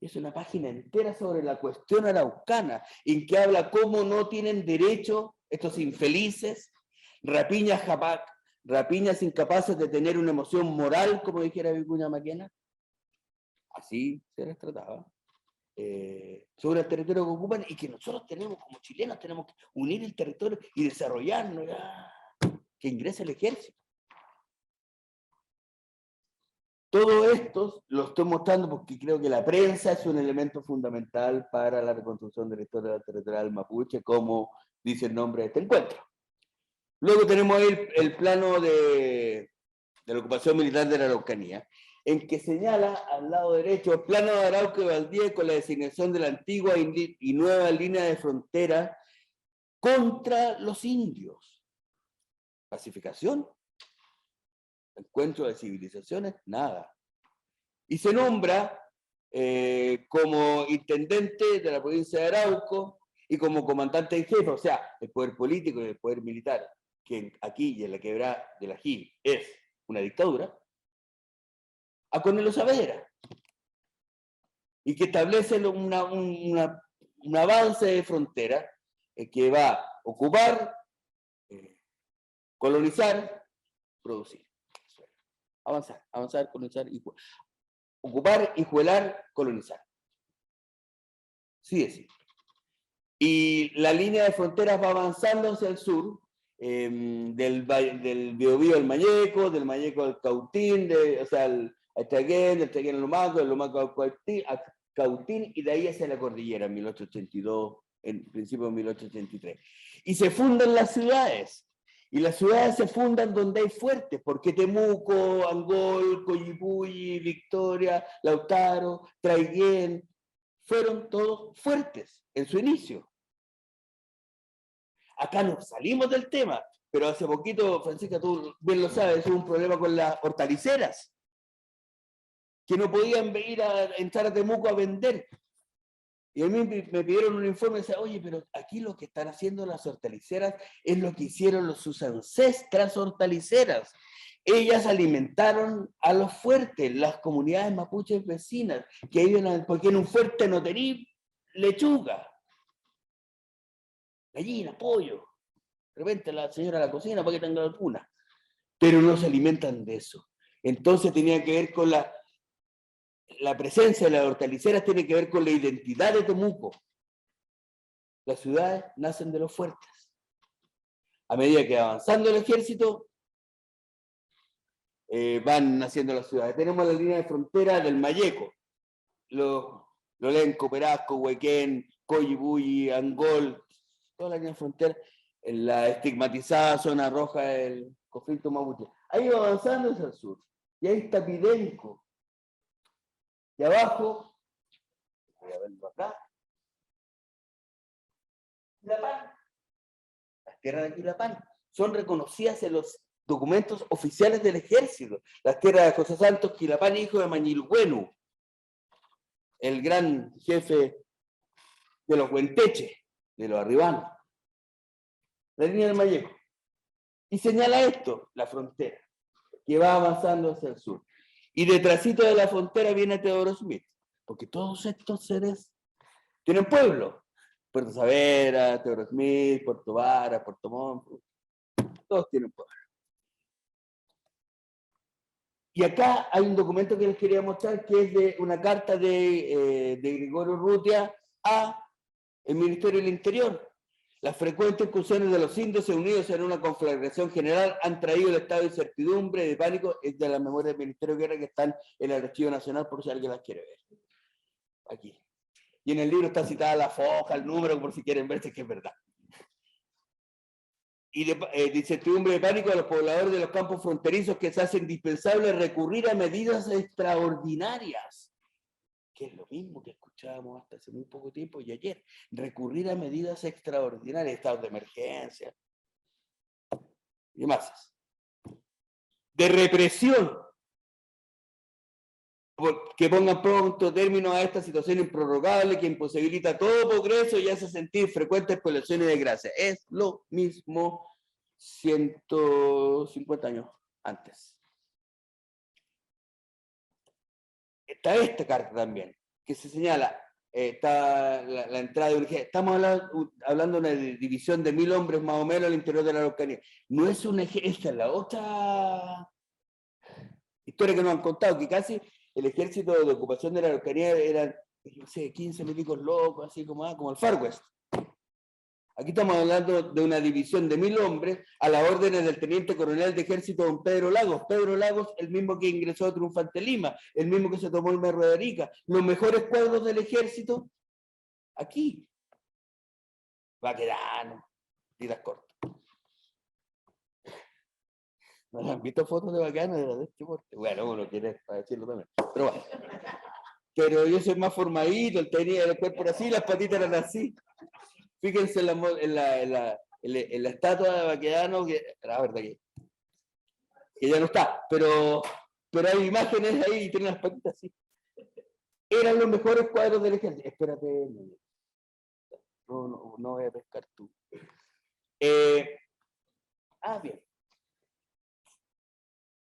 Es una página entera sobre la cuestión araucana, en que habla cómo no tienen derecho estos infelices, rapiñas incapaces de tener una emoción moral, como dijera Vicuña Maquena. Así se les trataba. Sobre el territorio que ocupan y que nosotros tenemos como chilenos, tenemos que unir el territorio y desarrollarnos, que ingrese el ejército. Todo esto lo estoy mostrando porque creo que la prensa es un elemento fundamental para la reconstrucción de la historia territorial mapuche, como dice el nombre de este encuentro. Luego tenemos ahí el plano de la ocupación militar de la Araucanía, en que señala al lado derecho el plano de Arauco y Valdivia con la designación de la antigua y nueva línea de frontera contra los indios. Pacificación, encuentro de civilizaciones, nada. Y se nombra como intendente de la provincia de Arauco y como comandante en jefe, o sea, el poder político y el poder militar, que aquí y en la quebrada de la Gil es una dictadura, a Cornelio Saavedra, y que establece un avance de frontera que va a ocupar, colonizar, producir. Avanzar, colonizar, ocupar, hijuelar, colonizar. Sí es simple. Y la línea de fronteras va avanzando hacia el sur, del Biobío al Mayeco, del Mayeco al Cautín, o sea, al Traguén, del Traguén al Lumaco, del Lumaco al Cautín, y de ahí hacia la cordillera, en 1882, en principio de 1883. Y se fundan las ciudades, y las ciudades se fundan donde hay fuertes, porque Temuco, Angol, Coyipulli, Victoria, Lautaro, Traiguén, fueron todos fuertes en su inicio. Acá nos salimos del tema, pero hace poquito, Francisca, tú bien lo sabes, hubo un problema con las hortaliceras, que no podían ir a entrar a Temuco a vender. Y a mí me pidieron un informe y decía, oye, pero aquí lo que están haciendo las hortaliceras es lo que hicieron sus ancestras hortaliceras. Ellas alimentaron a los fuertes, las comunidades mapuches vecinas, que viven, porque en un fuerte no tenía lechuga, gallina, pollo. De repente la señora de la cocina para que tenga alguna. Pero no se alimentan de eso. Entonces tenía que ver con la presencia de las hortaliceras, tiene que ver con la identidad de Temuco. Las ciudades nacen de los fuertes. A medida que va avanzando el ejército, van naciendo las ciudades. Tenemos la línea de frontera del Mayeco. Lolenco, Perasco, Huequén, Coyipulli, Angol, toda la línea de frontera, en la estigmatizada zona roja del conflicto mapuche. Ahí va avanzando hacia el sur. Y ahí está Pidenco. Y abajo, voy a verlo acá, Quilapán. Las tierras de Quilapán son reconocidas en los documentos oficiales del ejército. Las tierras de José Santos Quilapán, hijo de Mañilhuenu, el gran jefe de los Huenteches, de los arribanos. La línea del Mayeco. Y señala esto, la frontera, que va avanzando hacia el sur. Y detrásito de la frontera viene Teodoro Smith, porque todos estos seres tienen pueblo. Puerto Saavedra, Teodoro Smith, Puerto Vara, Puerto Montt, todos tienen pueblo. Y acá hay un documento que les quería mostrar, que es de una carta de Gregorio Urrutia a el Ministerio del Interior. Las frecuentes incursiones de los indios unidos en una conflagración general han traído el estado de incertidumbre, de pánico, es de las memorias del Ministerio de Guerra que están en el Archivo Nacional por si alguien las quiere ver. Aquí. Y en el libro está citada la foja, el número, por si quieren ver si es que es verdad. y de incertidumbre de pánico a los pobladores de los campos fronterizos, que se hace indispensable recurrir a medidas extraordinarias, que es lo mismo que escuchábamos hasta hace muy poco tiempo y ayer, recurrir a medidas extraordinarias, estados de emergencia y demás, de represión, que pongan pronto término a esta situación improrrogable que imposibilita todo progreso y hace sentir frecuentes violaciones de gracia. Es lo mismo 150 años antes. Está esta carta también, que se señala, está la entrada de urgencia. Estamos hablando de una división de 1000 hombres más o menos al interior de la Araucanía. No es una, esta es la otra historia que nos han contado, que casi el ejército de ocupación de la Araucanía eran, no sé, 15 milicos locos, así como el Far West. Aquí estamos hablando de una división de 1000 hombres a las órdenes del teniente coronel de ejército don Pedro Lagos. Pedro Lagos, el mismo que ingresó a Triunfante Lima, el mismo que se tomó el Cerro de Arica. Los mejores cuadros del ejército, aquí. Baquedano, tiras cortas. ¿No han visto fotos de Baquedano de este porte? Bueno, uno quiere para decirlo también. Pero bueno. Pero yo soy más formadito, él tenía el cuerpo así, las patitas eran así. Fíjense en la estatua de Baquedano, que la verdad que ya no está, pero hay imágenes ahí y tiene las patitas así. Eran los mejores cuadros del ejército. Espérate, no voy a pescar tú. Bien.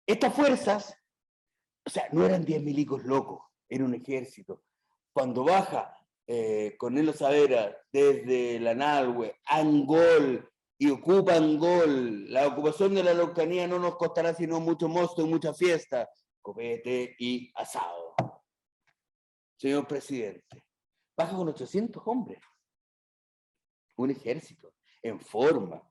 Estas fuerzas, o sea, no eran 10 milicos locos, era un ejército. Cuando baja Cornelio Saavedra desde la Nahue, Angol, y ocupa Angol, la ocupación de la Araucanía no nos costará sino mucho mosto y mucha fiesta, copete y asado. Señor presidente, baja con 800 hombres, un ejército, en forma.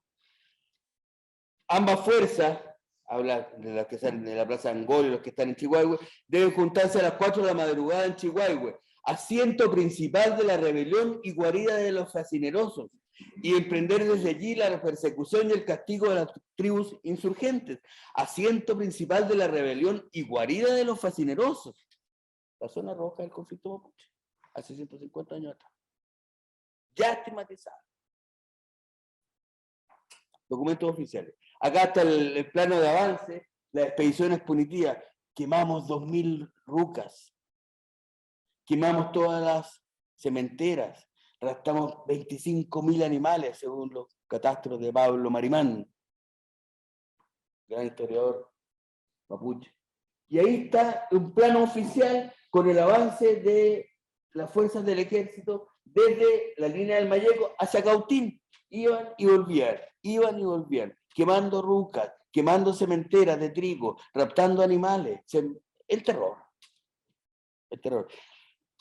Ambas fuerzas, habla de las que salen de la Plaza Angol y los que están en Chihuahua, deben juntarse a las 4 de la madrugada en Chihuahua, asiento principal de la rebelión y guarida de los fascinerosos, y emprender desde allí la persecución y el castigo de las tribus insurgentes. Asiento principal de la rebelión y guarida de los fascinerosos. La zona roja del conflicto mapuche, hace 150 años atrás. Ya estigmatizada. Documentos oficiales. Acá está el plano de avance, las expediciones punitivas. Quemamos 2000 rucas, quemamos todas las cementeras, raptamos 25.000 animales, según los catastros de Pablo Marimán, gran historiador mapuche. Y ahí está un plano oficial con el avance de las fuerzas del ejército desde la línea del Mayeco hacia Cautín. Iban y volvían, quemando rucas, quemando cementeras de trigo, raptando animales. El terror. El terror.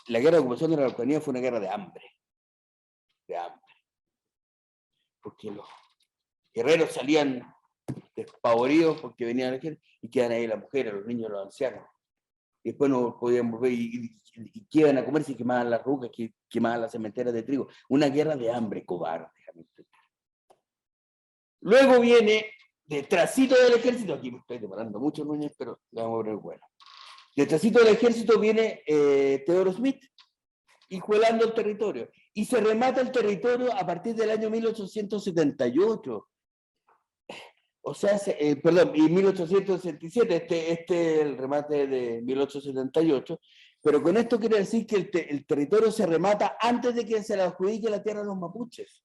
La guerra de ocupación de la Araucanía fue una guerra de hambre. De hambre. Porque los guerreros salían despavoridos porque venían a ejército y quedan ahí las mujeres, los niños, los ancianos. Y después no podían volver y quedan a comerse y quemaban las rucas, quemaban las cementeras de trigo. Una guerra de hambre cobarde. Luego viene, detrásito del ejército, aquí me estoy demorando mucho, Núñez, pero le vamos a poner bueno. Detrásito del ejército viene Theodore Smith, hijuelando el territorio. Y se remata el territorio a partir del año 1878. O sea, perdón, y 1867, el remate de 1878, pero con esto quiere decir que el territorio se remata antes de que se le adjudique la tierra a los mapuches.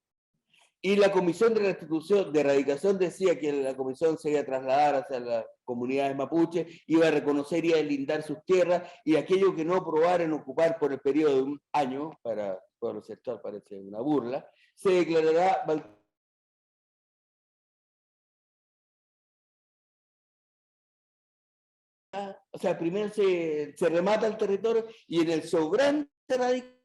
Y la Comisión de Restitución, de Erradicación decía que la comisión se iba a trasladar hacia las comunidades mapuches, iba a reconocer y a lindar sus tierras, y aquello que no aprobaran ocupar por el periodo de un año, para el pueblo sector parece una burla, se declarará. O sea, primero se remata el territorio y en el sobrante radical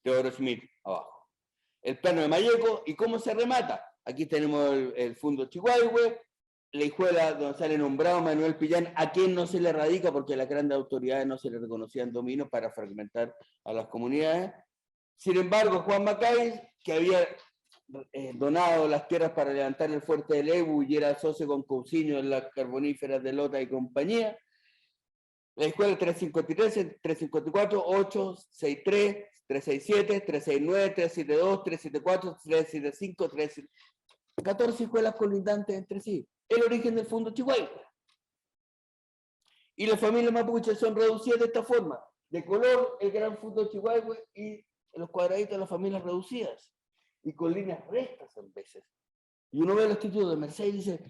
Teodoro Schmidt, abajo. El plano de Malleco, ¿y cómo se remata? Aquí tenemos el Fundo Chihuahue, la hijuela donde sale nombrado Manuel Pillán, a quien no se le radica porque las grandes autoridades no se le reconocían dominios para fragmentar a las comunidades. Sin embargo, Juan Macay, que había donado las tierras para levantar el fuerte del Ebu y era socio con Cousiño en las carboníferas de Lota y compañía. La escuela 353, 354, 863, 367, 369, 372, 374, 375, 375, 14 escuelas colindantes entre sí. El origen del Fundo Chihuahua. Y las familias mapuches son reducidas de esta forma. De color, el Gran Fundo Chihuahua y los cuadraditos de las familias reducidas. Y con líneas rectas a veces. Y uno ve los títulos de Mercedes y dice,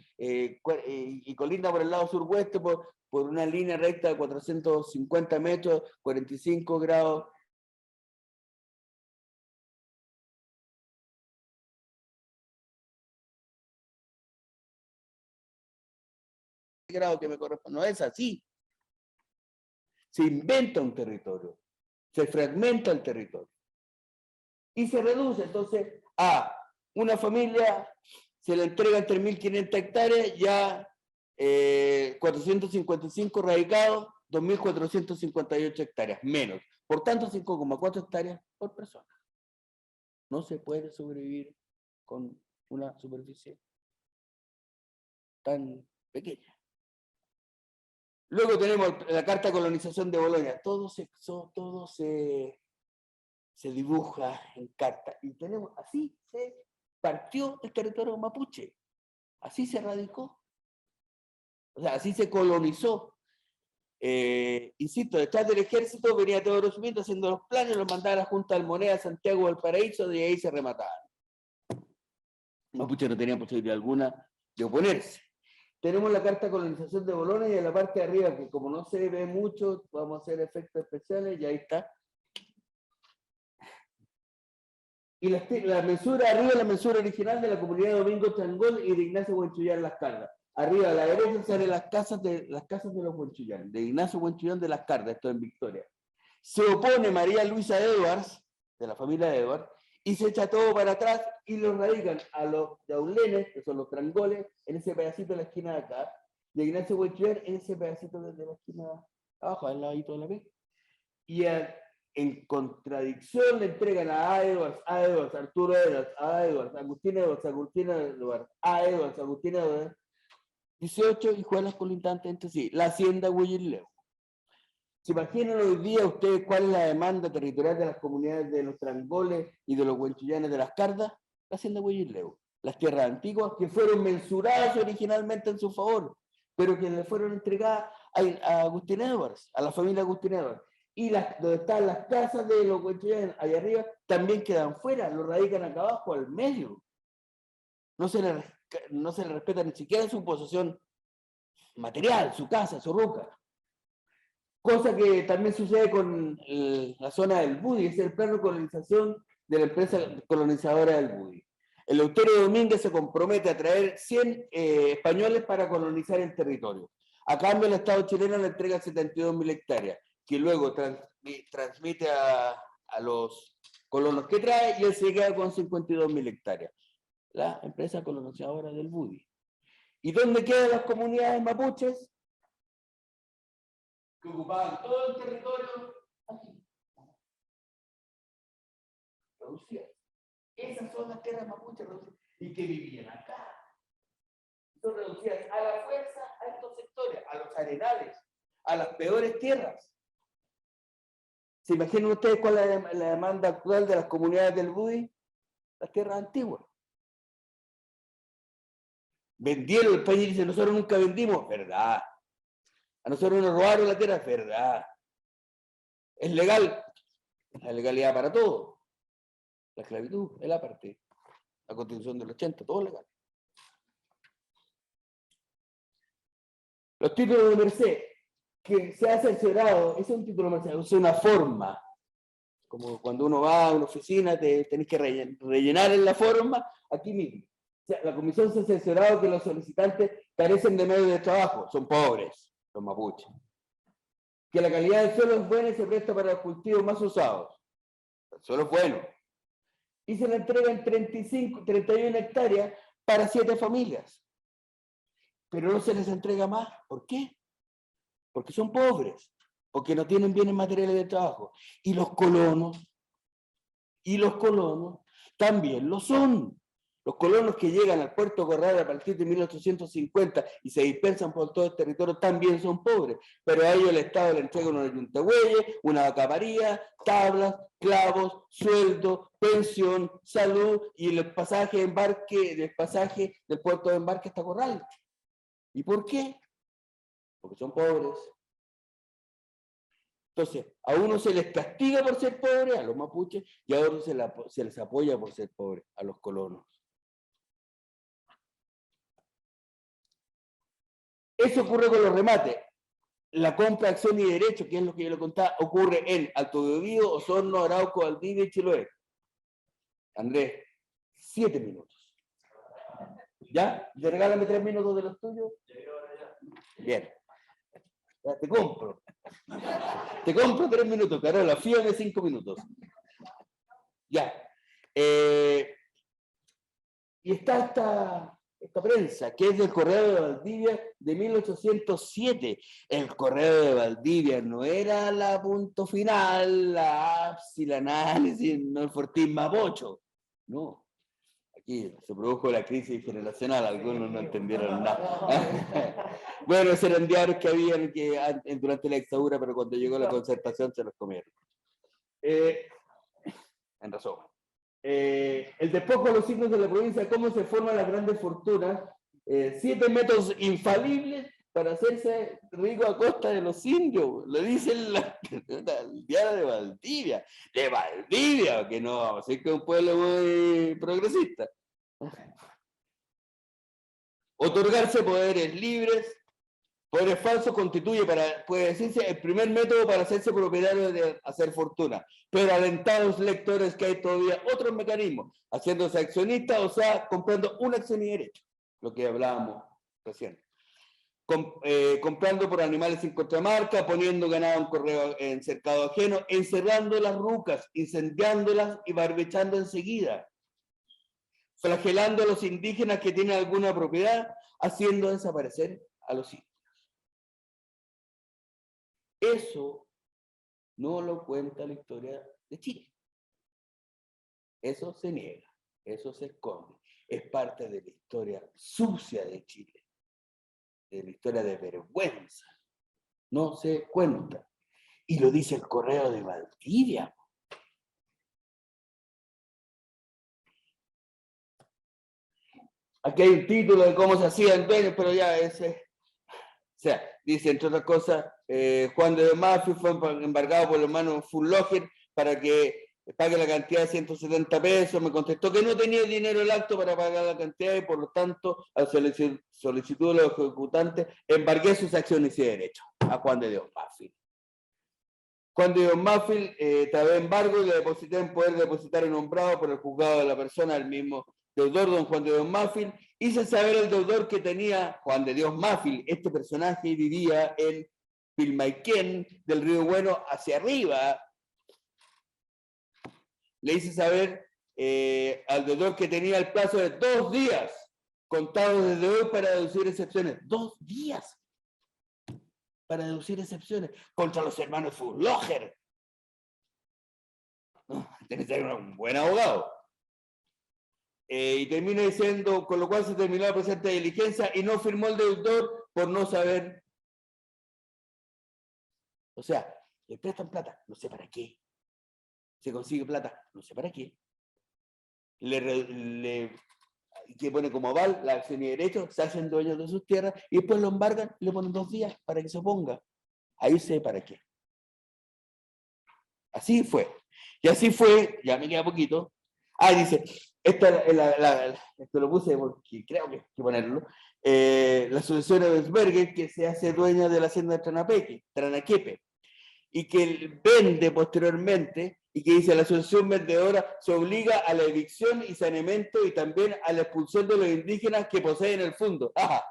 y colinda por el lado sur-oeste por una línea recta de 450 metros, 45 grados. Grado que me corresponde. No es así. Se inventa un territorio, se fragmenta el territorio y se reduce. Entonces, a una familia se le entregan 3.500 hectáreas, ya 455 radicados, 2.458 hectáreas, menos. Por tanto, 5,4 hectáreas por persona. No se puede sobrevivir con una superficie tan pequeña. Luego tenemos la Carta de Colonización de Bolonia. Todo se dibuja en carta. Y tenemos, así se partió el territorio mapuche. Así se radicó. O sea, así se colonizó. Insisto, detrás del ejército venía Teodoro Schmidt haciendo los planes, los mandaba a la Junta de Moneda Santiago del Paraíso, de ahí se remataban. Mapuche no tenía posibilidad alguna de oponerse. Tenemos la Carta de Colonización de Bolonia y en la parte de arriba, que como no se ve mucho, vamos a hacer efectos especiales, y ahí está. Y la mensura, arriba la mensura original de la comunidad de Domingo Changol y de Ignacio Huenchullán Las Cardas. Arriba a la derecha salen las casas de los Huenchullán, de Ignacio Huenchullán de Las Cardas, esto en Victoria. Se opone María Luisa Edwards, de la familia Edwards, y se echa todo para atrás y los radican a los yaulenes, que son los trangoles, en ese pedacito de la esquina de acá, y a Ignacio Huenchullán en ese pedacito de la esquina de abajo, al ladito de la B. Y en contradicción le entregan a Edwards, Arturo Edwards, a Edwards, Agustín Edwards, a Edwards, Agustín Edwards, 18 hijuelas colindantes entre sí, la hacienda Huillileo. ¿Se imaginan hoy día ustedes cuál es la demanda territorial de las comunidades de los trangoles y de los huenchullanes de Las Cardas? La hacienda Huillileo. Las tierras antiguas que fueron mensuradas originalmente en su favor, pero que le fueron entregadas a Agustín Edwards, a la familia Agustín Edwards. Y donde están las casas de los huenchullanes allá arriba, también quedan fuera, lo radican acá abajo, al medio. No se le respeta ni siquiera su posesión material, su casa, su ruca. Cosa que también sucede con la zona del Budi, es el plano de colonización de la empresa colonizadora del Budi. El Eleuterio Domínguez se compromete a traer 100 españoles para colonizar el territorio. A cambio, el Estado chileno le entrega 72.000 hectáreas, que luego transmite a los colonos que trae y él se queda con 52.000 hectáreas. La empresa colonizadora del Budi. ¿Y dónde quedan las comunidades mapuches? Que ocupaban todo el territorio aquí. Reducidas. Esas son las tierras mapuches reducidas. Y que vivían acá. Son reducidas a la fuerza a estos sectores, a los arenales, a las peores tierras. ¿Se imaginan ustedes cuál es la demanda actual de las comunidades del Budi? Las tierras antiguas. Vendieron el país y dicen, nosotros nunca vendimos. Verdad. A nosotros nos robaron la tierra. Verdad. Es legal. La legalidad para todo. La esclavitud es la parte. La Constitución del 80, todo legal. Los títulos de merced que se ha cerciorado, ese es un título de merced, es una forma. Como cuando uno va a una oficina, tenés que rellenar en la forma, aquí mismo. O sea, la comisión se ha cerciorado que los solicitantes carecen de medios de trabajo, son pobres, los mapuches. Que la calidad del suelo es buena y se presta para los cultivos más usados. Solo es bueno. Y se le entregan 31 hectáreas para 7 familias. Pero no se les entrega más. ¿Por qué? Porque son pobres, porque no tienen bienes materiales de trabajo. Y los colonos también lo son. Los colonos que llegan al puerto Corral a partir de 1850 y se dispersan por todo el territorio también son pobres, pero a ellos el Estado le entrega una yuntahuelle, una vacaparía, tablas, clavos, sueldo, pensión, salud y el pasaje de embarque, del pasaje del puerto de embarque hasta Corral. ¿Y por qué? Porque son pobres. Entonces, a uno se les castiga por ser pobres, a los mapuches, y a otros se les apoya por ser pobres, a los colonos. Eso ocurre con los remates. La compra, acción y derecho, que es lo que yo le contaba, ocurre en Alto Biobío, Osorno, Arauco, Valdivia y Chiloé. Andrés, 7 minutos. ¿Ya? ¿Te regálame 3 minutos de los tuyos? Bien. Ya, te compro. Te compro 3 minutos, Carola, fíjame 5 minutos. Ya. Y está esta prensa, que es del Correo de Valdivia de 1807. El Correo de Valdivia no era la punto final, la ápice, el análisis, no el Fortín Mapocho. No. Aquí se produjo la crisis generacional, algunos no entendieron nada. Bueno, esos eran diarios que habían durante la dictadura, pero cuando llegó la concertación se los comieron. En resumen. El despojo de los signos de la provincia, cómo se forman las grandes fortunas, 7 métodos infalibles para hacerse rico a costa de los indios, lo dice el diario de Valdivia, que no, así que es un pueblo muy progresista. Otorgarse poderes libres, poderes falsos constituye, puede decirse, el primer método para hacerse propietario de hacer fortuna. Pero alentados lectores que hay todavía otros mecanismos, haciéndose accionista, o sea, comprando una acción y derecho, lo que hablábamos recién. Comprando por animales sin contramarca, poniendo ganado en cercado ajeno, encerrando las rucas, incendiándolas y barbechando enseguida, flagelando a los indígenas que tienen alguna propiedad, haciendo desaparecer a los indios. Eso no lo cuenta la historia de Chile. Eso se niega, eso se esconde. Es parte de la historia sucia de Chile, de la historia de vergüenza. No se cuenta. Y lo dice el Correo de Valdivia. Aquí hay un título de cómo se hacía el dueño, pero ya ese... O sea, dice, entre otras cosas, Juan de Mafio fue embargado por el hermano Fulloger para que pague la cantidad de 170 pesos. Me contestó que no tenía dinero el acto para pagar la cantidad y por lo tanto, a solicitud de los ejecutantes, embargué sus acciones y derechos a Juan de Dios Mafio. Juan de Dios Mafio, tras embargo, le deposité en poder depositario nombrado por el juzgado de la persona del mismo deudor, don Juan de Dios Mafio. Hice saber el deudor que tenía Juan de Dios Mafio. Este personaje vivía en Pilmaiquén, del Río Bueno hacia arriba. Le hice saber al deudor que tenía el plazo de 2 días, contados desde hoy, para deducir excepciones. 2 días para deducir excepciones contra los hermanos Fulloger. Tienes que ser un buen abogado. Y termina diciendo, con lo cual se terminó la presente diligencia y no firmó el deudor por no saber. O sea, le prestan plata, no sé para qué. Se consigue plata, no sé para qué. Que pone como aval la acción y derecho, se hacen dueños de sus tierras y después lo embargan y le ponen 2 días para que se oponga. Ahí sé para qué. Así fue. Y así fue, ya me queda poquito. Dice, esto lo puse porque creo que hay que ponerlo. La asociación Ebensberger, que se hace dueña de la hacienda de Tranaquepe, y que vende posteriormente, y que dice, la asociación vendedora se obliga a la evicción y saneamiento y también a la expulsión de los indígenas que poseen el fondo. Ajá.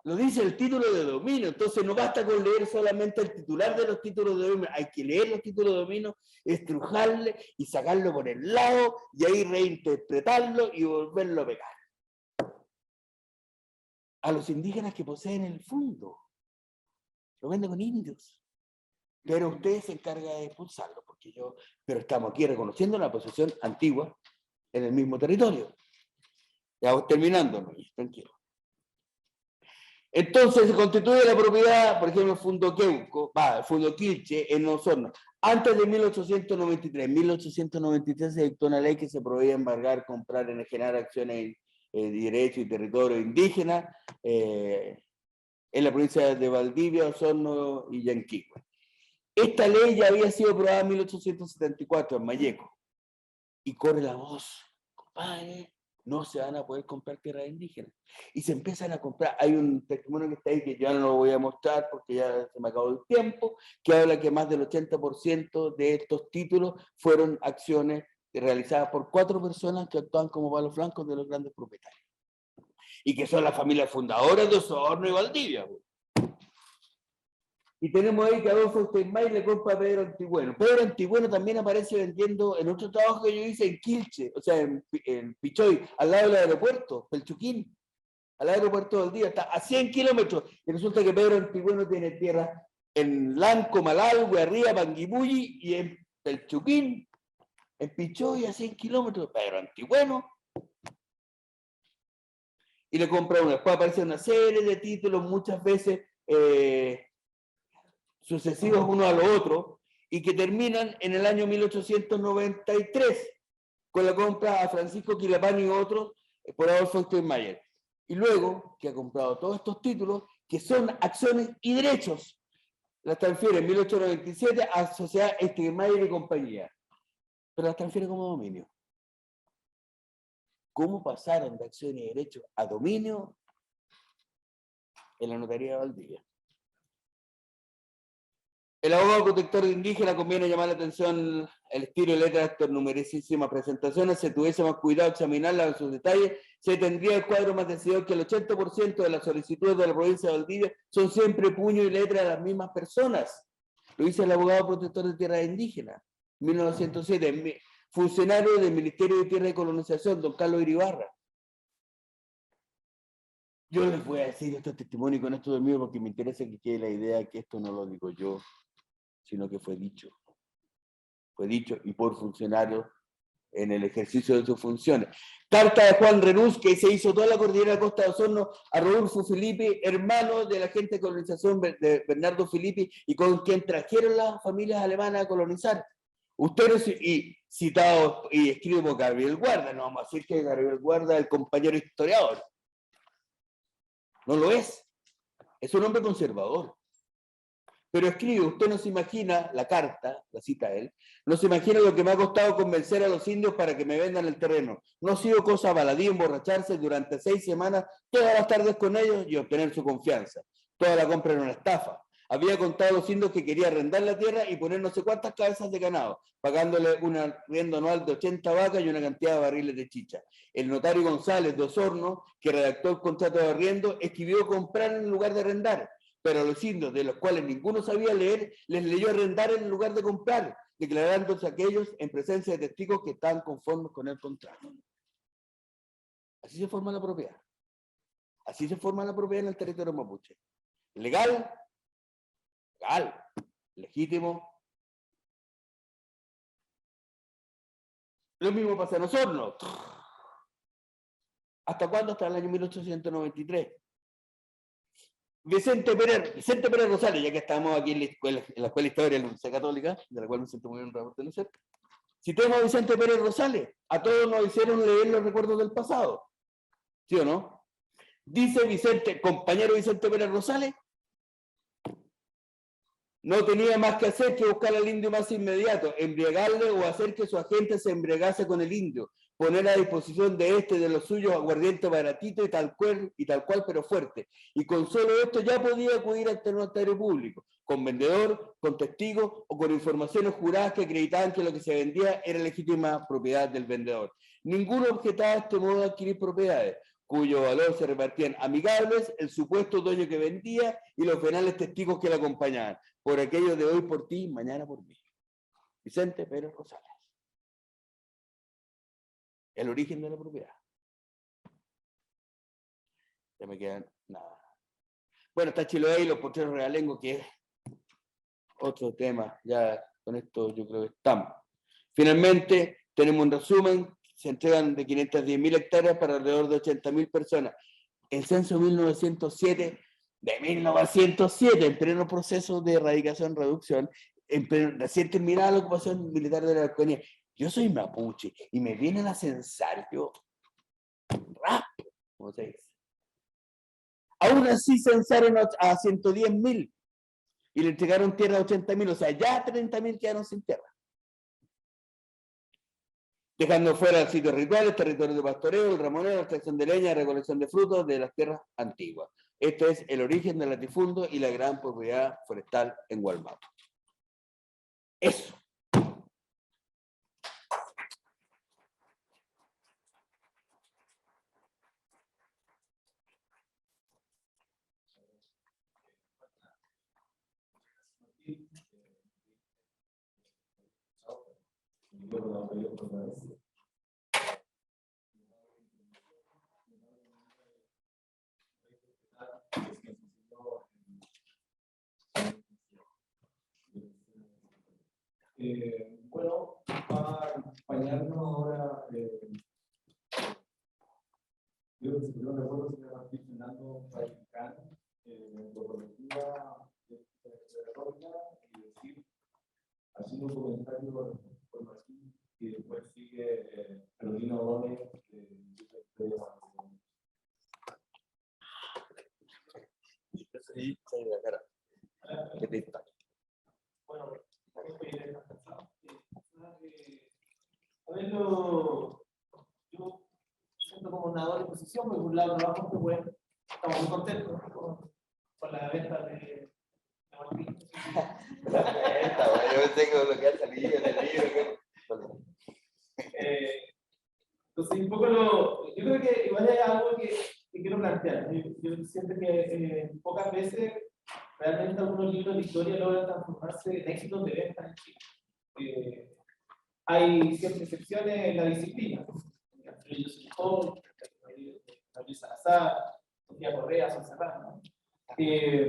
Lo dice el título de dominio, entonces no basta con leer solamente el titular de los títulos de dominio, hay que leer los títulos de dominio, estrujarle y sacarlo por el lado y ahí reinterpretarlo y volverlo a pegar. A los indígenas que poseen el fondo, lo venden con indios, pero usted se encarga de expulsarlo, pero estamos aquí reconociendo la posesión antigua en el mismo territorio. Ya voy terminando, tranquilo. Entonces se constituye la propiedad, por ejemplo, el Fundo Queuco, el Fundo Quilche en Osorno. Antes de 1893, 1893 se dictó una ley que se prohibía embargar, comprar, enajenar acciones de derecho y territorio indígena en la provincia de Valdivia, Osorno y Yanquihue. Esta ley ya había sido aprobada en 1874 en Malleco. Y corre la voz, compadre, no se van a poder comprar tierras indígenas. Y se empiezan a comprar. Hay un testimonio que está ahí que yo no lo voy a mostrar porque ya se me acabó el tiempo, que habla que más del 80% de estos títulos fueron acciones realizadas por 4 personas que actúan como palos blancos de los grandes propietarios. Y que son las familias fundadoras de Osorno y Valdivia. Y tenemos ahí que Adolfo Steinmeier le compra a Pedro Antigüeno. Pedro Antigüeno también aparece vendiendo en otro trabajo que yo hice en Quilche, o sea, en Pichoy, al lado del aeropuerto, Pelchuquín, al aeropuerto del día, está a 100 kilómetros. Y resulta que Pedro Antigüeno tiene tierra en Lanco, Malalhue, arriba, Panguipulli, y en Pelchuquín, en Pichoy, a 100 kilómetros. Pedro Antigüeno. Y le compra uno. Después aparece una serie de títulos, muchas veces sucesivos uno a lo otro, y que terminan en el año 1893 con la compra a Francisco Quilapani y otros por Adolfo Steinmeier. Y luego que ha comprado todos estos títulos, que son acciones y derechos, las transfiere en 1897 a Sociedad Steinmeier y compañía, pero las transfiere como dominio. ¿Cómo pasaron de acciones y derechos a dominio? En la notaría de Valdivia. El abogado protector de indígena conviene llamar la atención el estilo y letra de estas numerosísimas presentaciones. Si tuviese más cuidado de examinarlas en sus detalles, se tendría el cuadro más decidor que el 80% de las solicitudes de la provincia de Valdivia son siempre puño y letra de las mismas personas. Lo dice el abogado protector de tierras indígenas, 1907, funcionario del Ministerio de Tierra y Colonización, don Carlos Iribarra. Yo les voy a decir estos testimonios con esto de mí porque me interesa que quede la idea que esto no lo digo yo, sino que fue dicho y por funcionarios en el ejercicio de sus funciones. Carta de Juan Renús, que se hizo toda la cordillera de Costa de Osorno a Rodolfo Filippi, hermano del agente de colonización de Bernardo Filippi, y con quien trajeron las familias alemanas a colonizar. Ustedes, y citados, y escribe por Gabriel Guarda, no vamos a decir que Gabriel Guarda es el compañero historiador. No lo es un hombre conservador. Pero escribe, usted no se imagina, la carta, la cita él, no se imagina lo que me ha costado convencer a los indios para que me vendan el terreno. No ha sido cosa baladí emborracharse durante 6 semanas, todas las tardes con ellos y obtener su confianza. Toda la compra era una estafa. Había contado a los indios que quería arrendar la tierra y poner no sé cuántas cabezas de ganado, pagándole un arriendo anual de 80 vacas y una cantidad de barriles de chicha. El notario González de Osorno, que redactó el contrato de arriendo, escribió comprar en lugar de arrendar. Pero a los indios, de los cuales ninguno sabía leer, les leyó arrendar en lugar de comprar, declarándose aquellos en presencia de testigos que estaban conformes con el contrato. Así se forma la propiedad. Así se forma la propiedad en el territorio mapuche. Legal, legítimo. Lo mismo pasa en Osorno. ¿Hasta cuándo? Hasta el año 1893. Vicente Pérez Rosales, ya que estamos aquí en la Escuela de Historia de la Universidad Católica, de la cual me siento muy honrado de ser. Citemos a Vicente Pérez Rosales. A todos nos hicieron leer los recuerdos del pasado. ¿Sí o no? Dice compañero Vicente Pérez Rosales, no tenía más que hacer que buscar al indio más inmediato, embriagarle o hacer que su agente se embriagase con el indio, poner a disposición de de los suyos aguardiente baratito y tal cual, pero fuerte. Y con solo esto ya podía acudir ante el notario público, con vendedor, con testigo o con informaciones juradas que acreditaban que lo que se vendía era legítima propiedad del vendedor. Ninguno objetaba este modo de adquirir propiedades. cuyo valor se repartían amigables, el supuesto dueño que vendía y los venales testigos que le acompañaban. Por aquello de hoy por ti, mañana por mí. Vicente Pérez Rosales. El origen de la propiedad. Ya me quedan nada. Bueno, está Chiloé y los potreros realengos, que es otro tema. Ya con esto yo creo que estamos. Finalmente, tenemos un resumen. Se entregan de 510.000 hectáreas para alrededor de 80.000 personas. El censo de 1907, en pleno proceso de erradicación-reducción, recién terminada la ocupación militar de la Araucanía. Yo soy mapuche y me vienen a censar, yo rápido, como se dice. Aún así censaron a 110.000 y le entregaron tierra a 80.000, o sea, ya 30.000 quedaron sin tierra. Dejando fuera sitios rituales, territorios de pastoreo, el ramoneo, la extracción de leña, recolección de frutos de las tierras antiguas. Este es el origen del latifundio y la gran propiedad forestal en Gualmapu. Eso. Bueno, va a acompañarnos ahora, yo no recuerdo si me va Fernando Paicán, antropología retórica, y decir, haciendo un comentario por Martín, y después sigue Carolina Gómez, bueno, yo siento como una doble posición, porque por un lado trabajo muy bueno, estamos muy contentos con la venta de Martín. Yo tengo lo que ha salido en el libro. Entonces, un poco yo creo que igual es algo que quiero plantear. Yo siento que pocas veces realmente algunos libros de historia logran transformarse en éxitos de venta en Chile. Hay ciertas excepciones en la disciplina. Gabriel Salazar, Sofía Correa, Sol Serrano. Y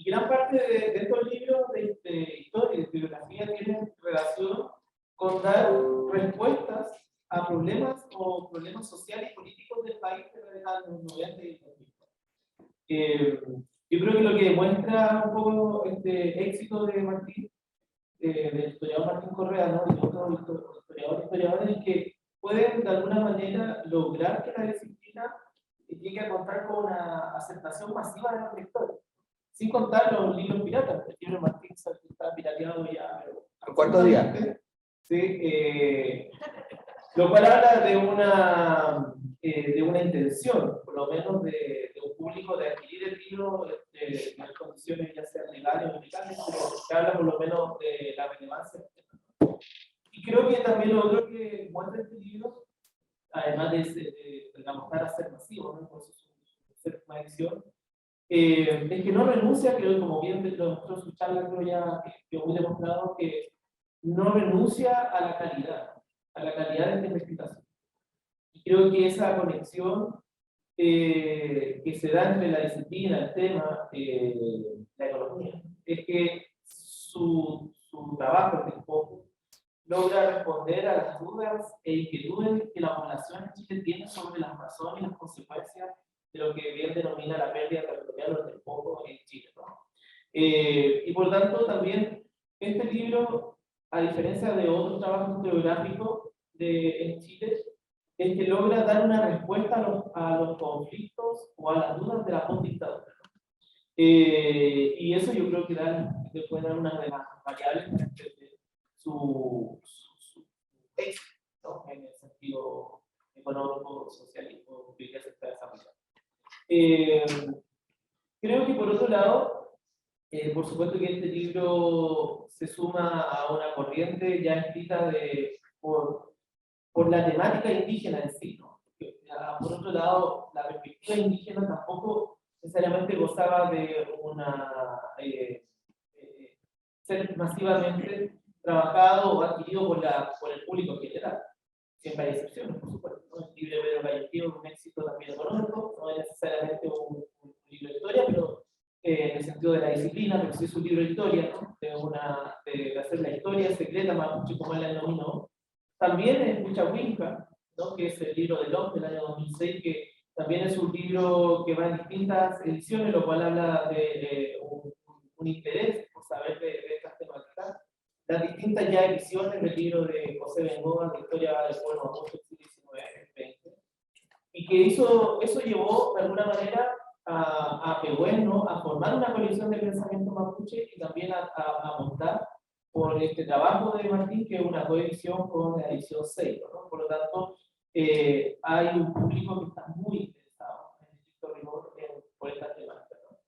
gran parte de estos libros de historia y de biografía tienen relación con dar respuestas a problemas o problemas sociales y políticos del país de los 90 y 2000. Yo creo que lo que demuestra un poco este éxito de Martín, del historiador Martín Correa, ¿no? Y de otros historiadores, es que pueden de alguna manera lograr que la disciplina llegue a contar con una aceptación masiva de los lectores, sin contar los libros piratas. El libro de Martín está pirateado ya. ¿Al cuarto día? Sí, lo cual habla de una intención, por lo menos de un público de adquirir el libro en las condiciones ya sean legales o ilegales, pero que habla por lo menos de la relevancia. Y creo que también lo otro que muestra este libro, además de mostrar a ser masivo, ¿no? Por eso es una edición, es que no renuncia, creo, como bien lo demostró su charla, creo ya que muy demostrado, que no renuncia a la calidad de esta investigación. Y creo que esa conexión que se da entre la disciplina, el tema, la economía, es que su trabajo en el foco logra responder a las dudas e inquietudes que la población en Chile tiene sobre las razones y las consecuencias de lo que bien denomina la pérdida territorial o del foco en Chile, ¿no? Y por tanto también este libro, a diferencia de otros trabajos historiográficos en Chile, es que logra dar una respuesta a los conflictos o a las dudas de la postdictadura. Y eso yo creo que le puede dar una de las variables de su éxito, ¿no? En el sentido económico, social y que ya se está desarrollando. Creo que por otro lado, por supuesto que este libro se suma a una corriente ya escrita por la temática indígena en sí, ¿no? Por otro lado, lado, la perspectiva indígena tampoco necesariamente gozaba de ser masivamente trabajado o adquirido por el público en general. Siempre hay excepciones, por supuesto, ¿no? El libro de Pedro Galletío es un éxito también económico, no es necesariamente un libro de historia, pero en el sentido de la disciplina, pero sí es un libro de historia, ¿no? De hacer la historia secreta mapuche, como él la denominó. También es Huica, ¿no? Que es el libro de Locke del año 2006, que también es un libro que va en distintas ediciones, lo cual habla de un interés por saber de estas temáticas. Las distintas ya ediciones del libro de José Bengoa, de Historia del Pueblo Mapuche, XIX-XX, y que eso llevó de alguna manera a Pehuen, ¿no? A formar una colección de pensamiento mapuche y también a montar por este trabajo de Martín, que es una coedición con la edición 6, ¿no? Por lo tanto, hay un público que está muy interesado en el estricto rigor por esta temática, ¿no?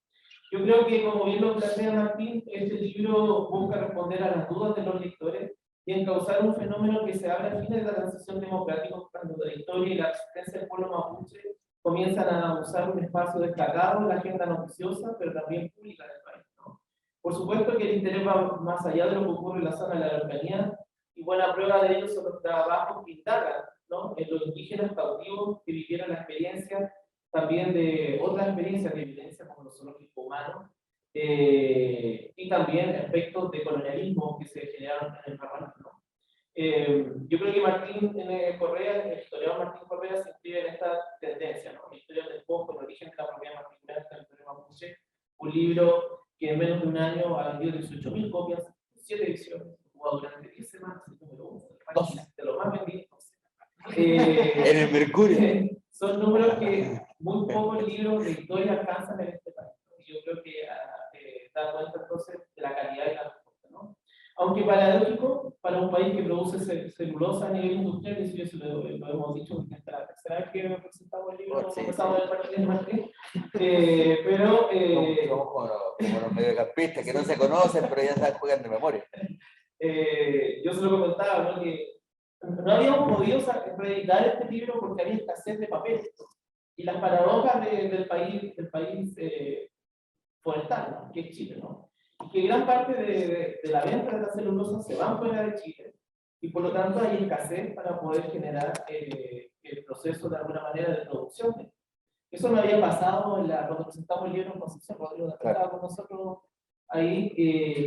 Yo creo que, como bien lo plantea Martín, este libro busca responder a las dudas de los lectores y encauzar un fenómeno que se abre a fines de la transición democrática, cuando la historia y la existencia del pueblo mapuche comienzan a usar un espacio destacado en la agenda noticiosa, pero también pública del país, ¿no? Por supuesto que el interés va más allá de lo que ocurre en la zona de la Araucanía, y buena prueba de ello son los trabajos que indagan, ¿no? En los indígenas cautivos que vivieron la experiencia, también de otras experiencias de violencia como los zoológicos humanos, y también aspectos de colonialismo que se generaron en el Paraná, ¿no? Yo creo que Martín Correa, el historiador Martín Correa, se inscribe en esta tendencia, ¿no? La historia del despojo, el origen de la propiedad particular del territorio mapuche, un libro que en menos de un año ha vendido 18.000 copias, 7 ediciones, jugado durante 10 semanas, el número 1, de los más vendidos. En el Mercurio. Son números que muy pocos libros de historia alcanzan en este país, ¿no? Y yo creo que da cuenta entonces de la calidad de la respuesta, ¿no? Aunque paradójico, para un país que produce celulosa a nivel industrial, y eso lo hemos dicho, esta es la tercera vez que presentamos el libro, comenzamos el partido de Martín, pero... Somos como los mediocampistas que no se conocen, pero ya saben, juegan de memoria. Yo se lo comentaba, ¿no? Que no habíamos podido reeditar este libro porque había escasez de papel. Y las paradojas del país forestal, ¿no? Que es Chile, ¿no? Y que gran parte de la venta de la celulosa se van fuera de Chile, y por lo tanto hay escasez para poder generar el proceso de alguna manera de producción. Eso no había pasado cuando presentamos el libro en Concepción, Rodrigo estaba con nosotros ahí,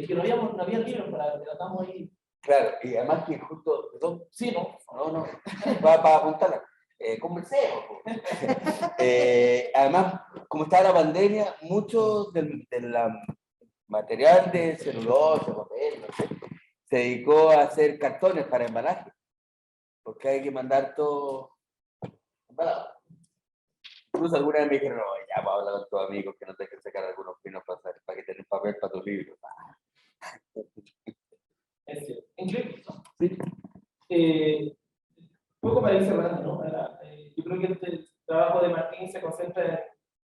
que no había libros para tratamos ahí. Claro, y además que justo, sí, no, para apuntarla. Conversemos. Además, como estaba la pandemia, mucho del material de celulosa, papel, no sé, se dedicó a hacer cartones para embalaje, porque hay que mandar todo embalado. Incluso alguna vez me dijeron, no, ya voy a hablar con tus amigos que no te que sacar algunos pinos para que tengan papel para tus libros. Es cierto. Increíble, ¿no? Sí. Poco para ir cerrando, ¿no? Yo creo que el trabajo de Martín se concentra en,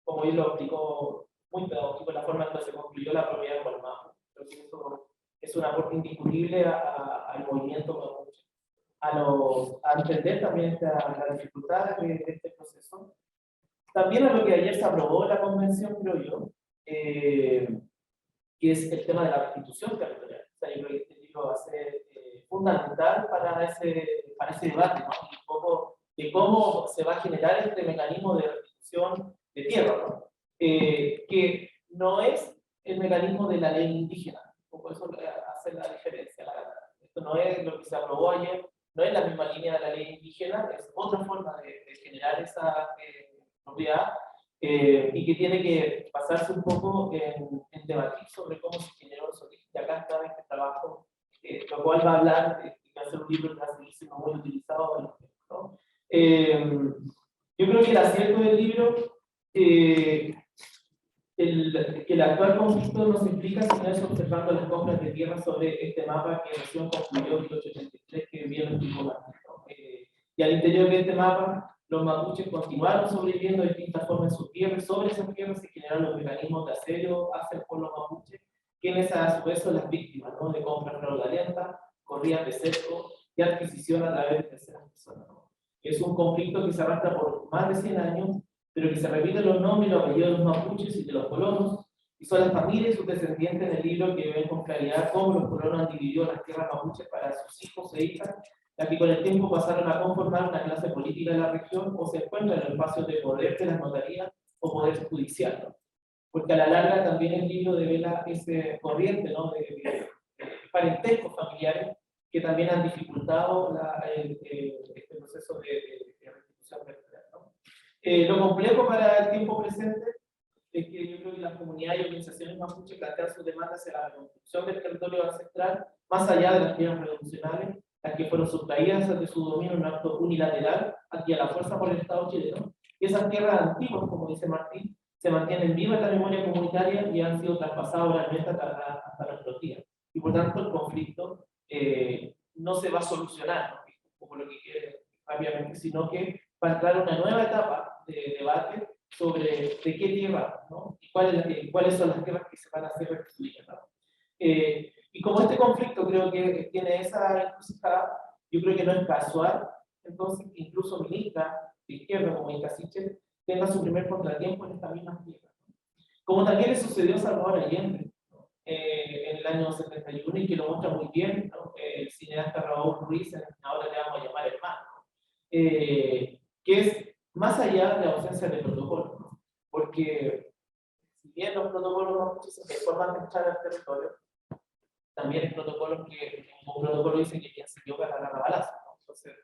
como él lo explicó muy pedagógico, en la forma en que se construyó la propiedad de Colmado. Creo que eso es un aporte indiscutible al movimiento mapuche, a entender también las dificultades de este proceso. También a lo que ayer se aprobó en la convención, creo yo, que es el tema de la restitución territorial. O sea, yo creo que este libro va a ser fundamental para ese debate, ¿no? Un poco de cómo se va a generar este mecanismo de restitución de tierra, ¿no? Que no es el mecanismo de la ley indígena, por eso hace la diferencia. Esto no es lo que se aprobó ayer, no es la misma línea de la ley indígena, es otra forma de generar esa propiedad, y que tiene que basarse un poco en debatir sobre cómo se generó los orígenes. Y acá está este trabajo, lo cual va a hablar, va a ser un libro que va a seguir siendo muy utilizado, ¿no? Yo creo que el acierto del libro, que el actual conflicto no se explica sino es observando las compras de tierra sobre este mapa que recién concluyó en 1883, que bien lo explicó Martín, ¿no? Y al interior de este mapa, los mapuches continuaron sobreviviendo de distintas formas en sus tierras. Sobre esas tierras se generaron los mecanismos de asedio hacia el pueblo mapuche, quienes a su vez son las víctimas, ¿no? De compras fraudulentas, corridas de cerco y adquisición a través de terceras personas, ¿no? Es un conflicto que se arrastra por más de 100 años, pero que se repiten los nombres y los apellidos de los mapuches y de los colonos, y son las familias y sus descendientes en el libro que ven con claridad cómo los colonos han dividido las tierras mapuches para sus hijos e hijas, las que con el tiempo pasaron a conformar una clase política de la región o se encuentran en los espacios de poder de las notarías o poder judicial, ¿no? Porque a la larga también el libro devela ese corriente, ¿no? de parentescos familiares que también han dificultado este proceso de restitución vertebral, ¿no? Lo complejo para el tiempo presente es que yo creo que las comunidades y organizaciones mapuche plantean sus demandas hacia la reconstrucción del territorio ancestral, más allá de las tierras revolucionarias, las que fueron sustraídas de su dominio en un acto unilateral aquí a la fuerza por el Estado chileno. Y esas tierras antiguas, como dice Martín, se mantienen vivas en la memoria comunitaria y han sido traspasadas oralmente hasta nuestros días. Y por tanto el conflicto no se va a solucionar, ¿no? Como lo que quiere rápidamente, sino que va a entrar en una nueva etapa de debate sobre de qué tierra, ¿no? Y cuáles son las tierras que se van a hacer restituidas, ¿no? Y como este conflicto creo que tiene esa encrucijada, yo creo que no es casual, entonces incluso ministra de izquierda como Inca Sichel tenga su primer contratiempo en esta misma tierra, ¿no? Como también le sucedió a Salvador Allende, ¿no? En el año 71, y que lo muestra muy bien, ¿no? El cineasta Raúl Ruiz, ahora le vamos a llamar hermano, que es más allá de la ausencia de protocolo, ¿no? Porque si bien los protocolos muchísimas formas de entrar al territorio, también hay protocolos que un protocolo dice que quien se equivoca agarra balazo, ¿no? Entonces,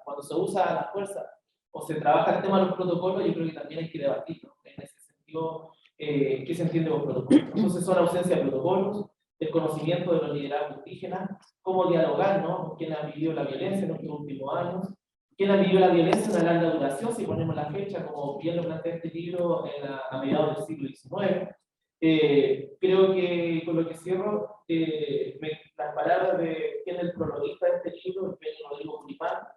cuando se usa la fuerza o se trabaja el tema de los protocolos, yo creo que también hay que debatirlo, en ese sentido, qué se entiende por protocolo. Entonces son ausencia de protocolos, el conocimiento de los liderazgos indígenas, cómo dialogar, ¿no? Con quién ha vivido la violencia en los últimos años, quién ha vivido la violencia en una larga duración, si ponemos la fecha, como bien lo plantea este libro a mediados del siglo XIX. Creo que con lo que cierro, las palabras de quien es el prologuista de este libro, el Pedro Rodrigo Curipán,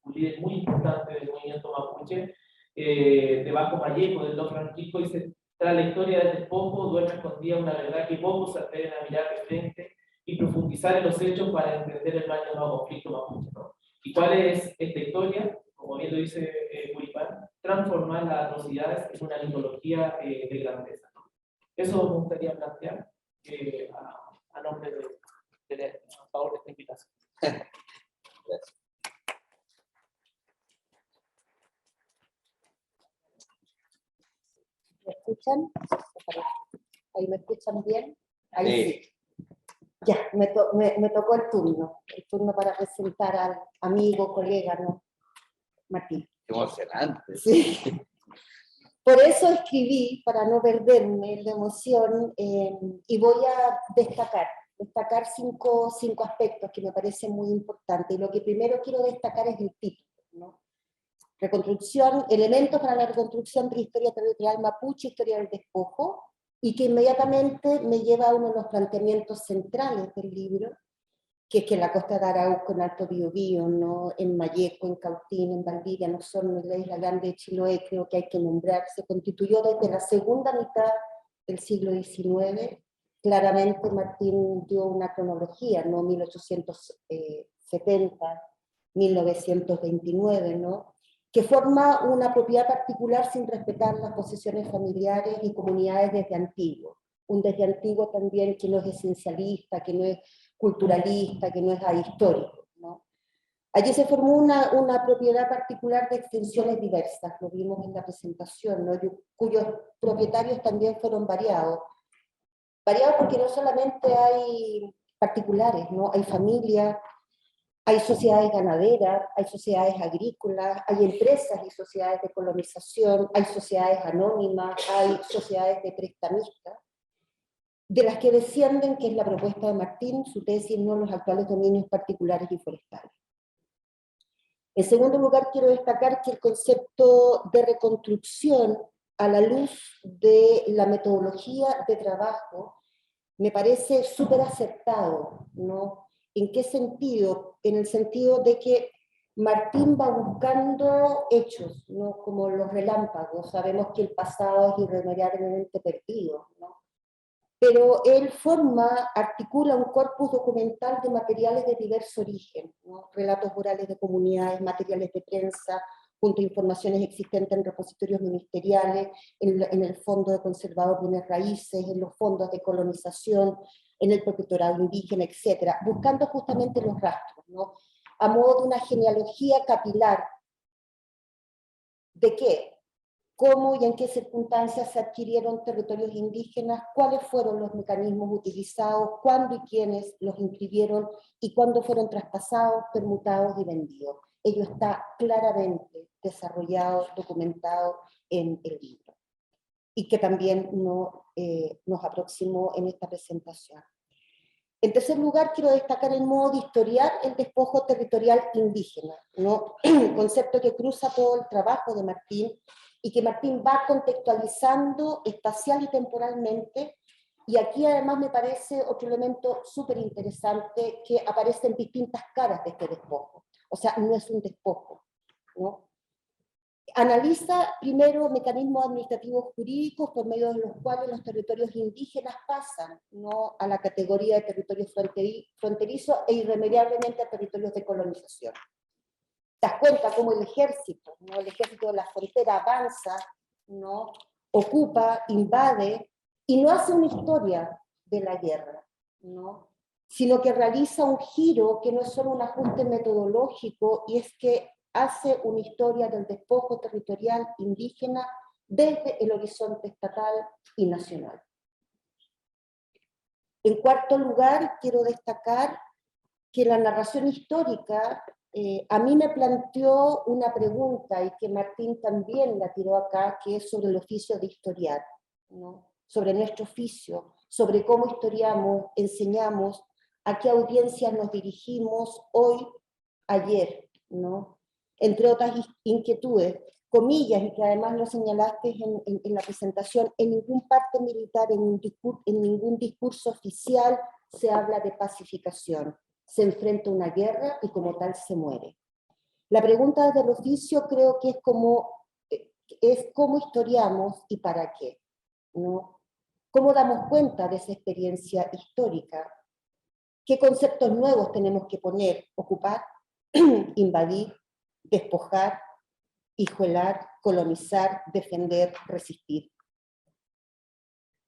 un líder muy importante del movimiento mapuche, de Bajo Mayeco, del Don Francisco, dice: tras la historia del despojo, duerme escondida una verdad que pocos se atreven a mirar de frente y profundizar en los hechos para entender el mal llamado conflicto mapuche, ¿no? ¿Y cuál es esta historia? Como bien lo dice Curipán, transformar las atrocidades en una mitología de grandeza, ¿no? Eso me gustaría plantear a nombre a favor de esta invitación. Gracias. ¿Me escuchan? ¿Ahí me escuchan bien? Ahí Sí. sí. Ya, me tocó el turno para presentar al amigo, colega, ¿no? Martín. Qué emocionante. Sí. Por eso escribí, para no perderme la emoción, y voy a destacar cinco aspectos que me parecen muy importantes. Y lo que primero quiero destacar es el título, ¿no? Reconstrucción, elementos para la reconstrucción de la historia territorial mapuche, historia del despojo, y que inmediatamente me lleva a uno de los planteamientos centrales del libro, que es que la costa de Arauco, en Alto Biobío, ¿no? En Mayeco, en Cautín, en Valdivia, no son en la Isla Grande de Chiloé, creo que hay que nombrar, se constituyó desde la segunda mitad del siglo XIX. Claramente Martín dio una cronología, ¿no? 1870, 1929, ¿no? Que forma una propiedad particular sin respetar las posesiones familiares y comunidades desde antiguo. Un desde antiguo también que no es esencialista, que no es culturalista, que no es ahistórico, ¿no? Allí se formó una propiedad particular de extensiones diversas, lo vimos en la presentación, ¿no? Cuyos propietarios también fueron variados porque no solamente hay particulares, ¿no? Hay familias, hay sociedades ganaderas, hay sociedades agrícolas, hay empresas y sociedades de colonización, hay sociedades anónimas, hay sociedades de prestamistas, de las que descienden, que es la propuesta de Martín, su tesis, no los actuales dominios particulares y forestales. En segundo lugar, quiero destacar que el concepto de reconstrucción a la luz de la metodología de trabajo me parece súper acertado, ¿no? ¿En qué sentido? En el sentido de que Martín va buscando hechos, ¿no? Como los relámpagos. Sabemos que el pasado es irremediablemente perdido, ¿no? pero él articula un corpus documental de materiales de diverso origen, ¿no? Relatos orales de comunidades, materiales de prensa, junto a informaciones existentes en repositorios ministeriales, en el Fondo de Conservado de Bienes Raíces, en los fondos de colonización, en el protectorado indígena, etc., buscando justamente los rastros, ¿no? A modo de una genealogía capilar. ¿De qué? ¿Cómo y en qué circunstancias se adquirieron territorios indígenas? ¿Cuáles fueron los mecanismos utilizados? ¿Cuándo y quiénes los inscribieron? ¿Y cuándo fueron traspasados, permutados y vendidos? Ello está claramente desarrollado, documentado en el libro. Y que también nos aproximó en esta presentación. En tercer lugar, quiero destacar el modo de historiar el despojo territorial indígena, ¿no? Un concepto que cruza todo el trabajo de Martín y que Martín va contextualizando espacial y temporalmente, y aquí además me parece otro elemento súper interesante que aparece en distintas caras de este despojo. O sea, no es un despojo, ¿no? Analiza primero mecanismos administrativos jurídicos por medio de los cuales los territorios indígenas pasan, ¿no?, a la categoría de territorios fronterizos e irremediablemente a territorios de colonización. Te das cuenta cómo el ejército, ¿no?, el ejército de la frontera avanza, ¿no?, ocupa, invade, y no hace una historia de la guerra, ¿no?, sino que realiza un giro que no es solo un ajuste metodológico, y es que hace una historia del despojo territorial indígena desde el horizonte estatal y nacional. En cuarto lugar, quiero destacar que la narración histórica a mí me planteó una pregunta, y que Martín también la tiró acá, que es sobre el oficio de historiar, ¿no?, sobre nuestro oficio, sobre cómo historiamos, enseñamos, a qué audiencias nos dirigimos hoy, ayer, ¿no?, entre otras inquietudes, comillas, y que además lo señalaste en la presentación. En ningún parte militar, en ningún discurso oficial se habla de pacificación. Se enfrenta a una guerra y como tal se muere. La pregunta del oficio creo que es cómo historiamos y para qué, ¿no? ¿Cómo damos cuenta de esa experiencia histórica? ¿Qué conceptos nuevos tenemos que poner, ocupar, invadir, despojar, hijuelar, colonizar, defender, resistir?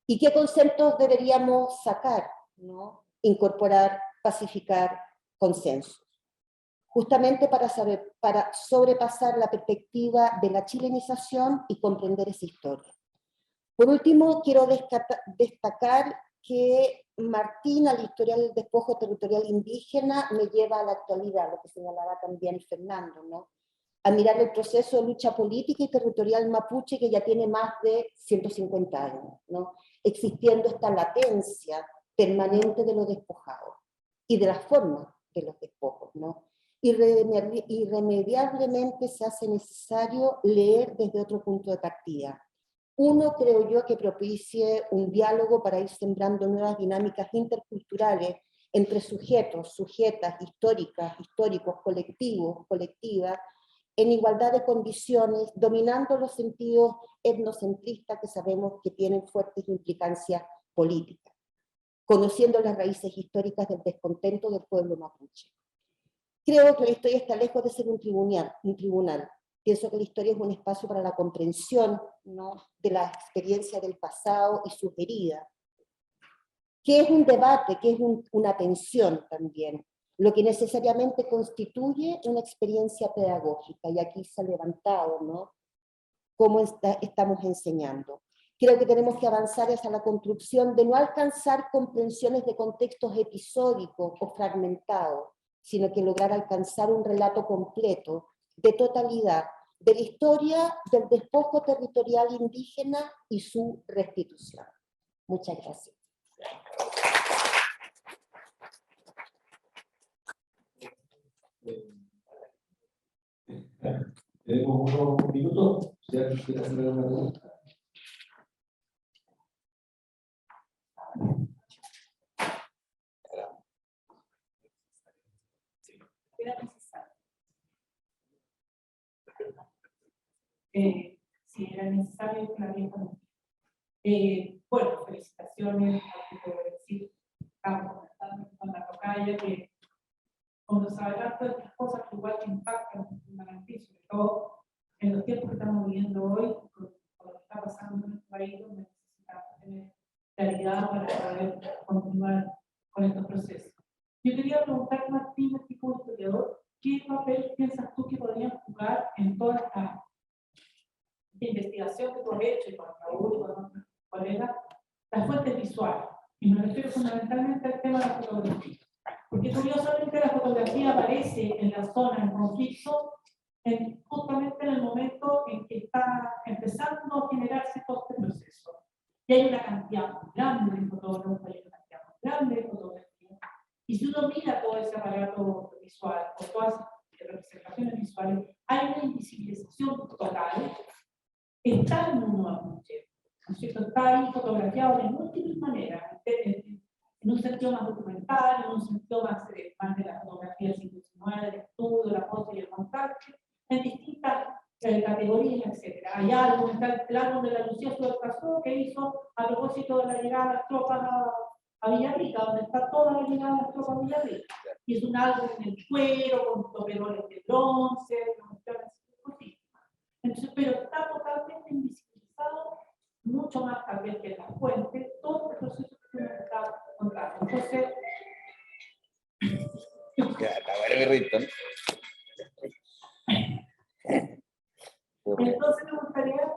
¿Y qué conceptos deberíamos sacar, ¿no?, incorporar, pacificar, consensos? Justamente para sobrepasar la perspectiva de la chilenización y comprender esa historia. Por último, quiero destacar que Martín, al historiar el despojo territorial indígena, me lleva a la actualidad, lo que señalaba también Fernando, ¿no?, a mirar el proceso de lucha política y territorial mapuche, que ya tiene más de 150 años, ¿no?, existiendo esta latencia permanente de lo despojado y de las formas de los despojos, ¿no? Irremediablemente se hace necesario leer desde otro punto de partida. Uno, creo yo, que propicie un diálogo para ir sembrando nuevas dinámicas interculturales entre sujetos, sujetas, históricas, históricos, colectivos, colectivas, en igualdad de condiciones, dominando los sentidos etnocentristas que sabemos que tienen fuertes implicancias políticas, conociendo las raíces históricas del descontento del pueblo mapuche. Creo que la historia está lejos de ser un tribunal. Pienso que la historia es un espacio para la comprensión, ¿no?, de la experiencia del pasado y sus heridas, que es un debate, que es una tensión también, lo que necesariamente constituye una experiencia pedagógica, y aquí se ha levantado, ¿no?, cómo estamos enseñando. Creo que tenemos que avanzar hacia la construcción de no alcanzar comprensiones de contextos episódicos o fragmentados, sino que lograr alcanzar un relato completo, de totalidad, de la historia del despojo territorial indígena y su restitución. Muchas gracias. Tenemos unos minutos, si alguien quiere hacer una pregunta. Si era necesario que la Bueno, felicitaciones, puedo decir, estamos comentando con la tocaya que cuando se habla de estas cosas que igual que impactan fundamentalmente, sobre todo en los tiempos que estamos viviendo hoy, con lo que está pasando en nuestro país, donde necesitamos tener claridad para poder continuar con estos procesos. Yo quería preguntar, Martín, a ti como historiador, ¿qué papel piensas tú que podrían jugar en toda esta investigación que tú has hecho y con Raúl y con otros colegas, las fuentes visuales? Y me refiero fundamentalmente al tema de la fotografía. Porque curiosamente la fotografía aparece en la zona en conflicto justamente en el momento en que está empezando a generarse todo este proceso. Y hay una cantidad muy grande de fotógrafos, hay una cantidad muy grande de fotografía. Y si uno mira todo ese aparato visual, o todas las representaciones visuales, hay una invisibilización total. Está en un mapuche, ¿no es cierto? Está ahí fotografiado de múltiples maneras, en un sentido más documental, en un sentido más de la fotografía del siglo XIX, del estudio, la foto y el montaje, en distintas categorías, etc. Hay álbumes, está el álbum de la Lucía Suárez Casó, que hizo a propósito de la llegada de las tropas a Villarrica, donde está toda la llegada de las tropas a Villarrica. Y es un álbum en el cuero, con toperoles de bronce, entonces, pero está totalmente invisibilizado, mucho más tal vez que en las fuentes, todo el proceso que se está contando. Entonces, entonces me gustaría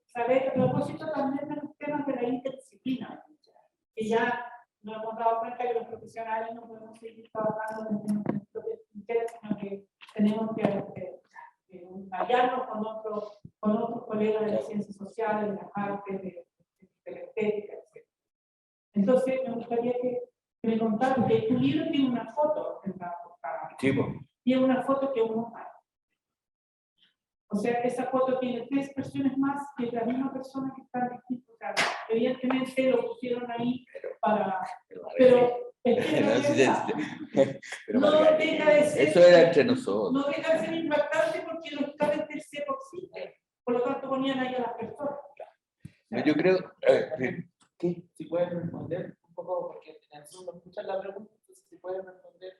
saber, a propósito también de los temas de la interdisciplina, que ya nos hemos dado cuenta que los profesionales no podemos seguir trabajando en nuestros propios intereses, sino que tenemos que hallarnos con otros colegas de las ciencias sociales, de las artes, de la estética, etc. Entonces, me gustaría que me contaran que tu libro tiene una foto en la portada. Sí, Tiene una foto que uno hay. O sea, esa foto tiene 3 versiones más que la misma persona que está en distintos casos. Evidentemente lo pusieron ahí para... Pero no deja de ser... Eso era entre nosotros. No deja de ser impactante porque lógicamente se existe. Por lo tanto, ponían ahí a las personas. Yo creo... ¿Qué? Si pueden responder un poco, porque en el Zoom no escuchan la pregunta, entonces si pueden responder.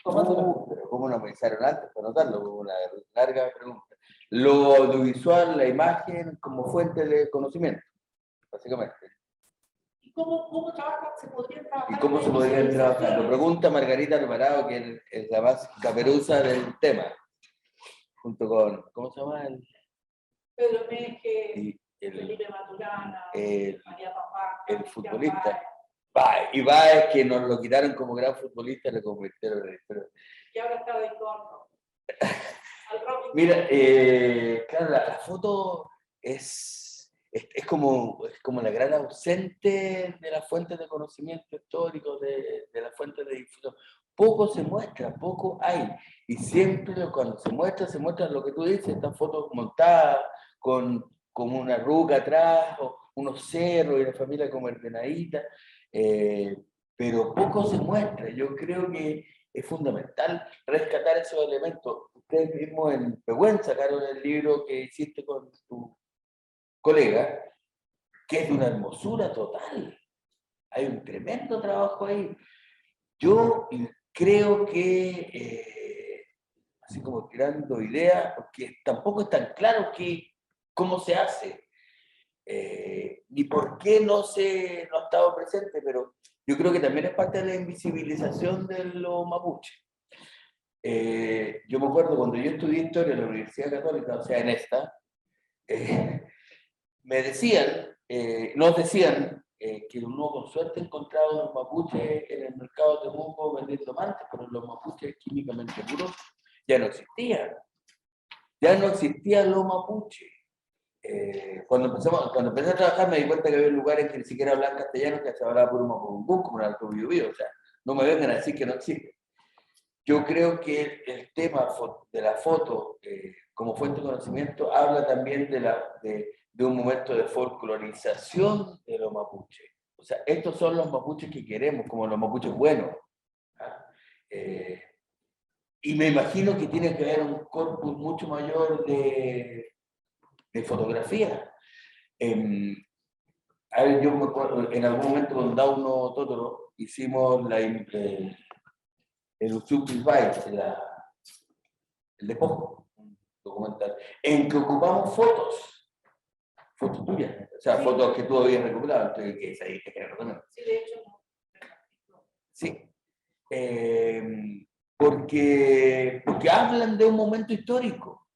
Pero ¿cómo no pensaron antes para notarlo? Como una larga pregunta. Lo audiovisual, la imagen, como fuente de conocimiento, básicamente. ¿Y cómo trabajan? ¿Se podrían trabajar? ¿Y cómo se podrían trabajar? Lo pregunta Margarita Alvarado, que es la más caperuza del tema, junto con, ¿cómo se llama? Pedro Meje, El Felipe Maturana, María Papá, el futbolista. Y Báez, que nos lo quitaron como gran futbolista, lo convirtieron en el... Y ahora está de corno. Mira, claro, la foto es como la gran ausente de las fuentes de conocimiento histórico, de las fuentes de difusión. Poco se muestra, poco hay. Y siempre cuando se muestra lo que tú dices, estas fotos montadas con una ruca atrás, o unos cerros y la familia como ordenadita, pero poco se muestra. Yo creo que es fundamental rescatar esos elementos. Ustedes mismos en Pehuen sacaron el libro que hiciste con tu colega, que es de una hermosura total. Hay un tremendo trabajo ahí. Yo creo que, así como tirando ideas, porque tampoco es tan claro cómo se hace, ni por qué no ha estado presente, pero yo creo que también es parte de la invisibilización de los mapuches. Yo me acuerdo cuando yo estudié Historia en la Universidad Católica, o sea, en esta, nos decían que uno con suerte encontraba los mapuches en el mercado de Temuco vendiendo mantas, pero los mapuches químicamente puros ya no existían. Ya no existían los mapuches. Cuando empecé a trabajar me di cuenta que había lugares que ni siquiera hablaban castellano, que se hablaba por un mapungún, como en el Alto Biobío, o sea, no me vengan a decir que no existe. Yo creo que el tema de la foto como fuente de conocimiento habla también de un momento de folclorización de los mapuches. O sea, estos son los mapuches que queremos, como los mapuches buenos. ¿Ah? Y me imagino que tiene que haber un corpus mucho mayor de fotografía. A ver, yo me acuerdo, en algún momento con Dauno Totoro hicimos el Usuki Bai, el de Poco, un documental, en que ocupamos fotos tuyas, o sea, Sí. fotos que tú habías recuperado, entonces, que es ahí, que también. Sí, de hecho, no. Sí. Porque hablan de un momento histórico.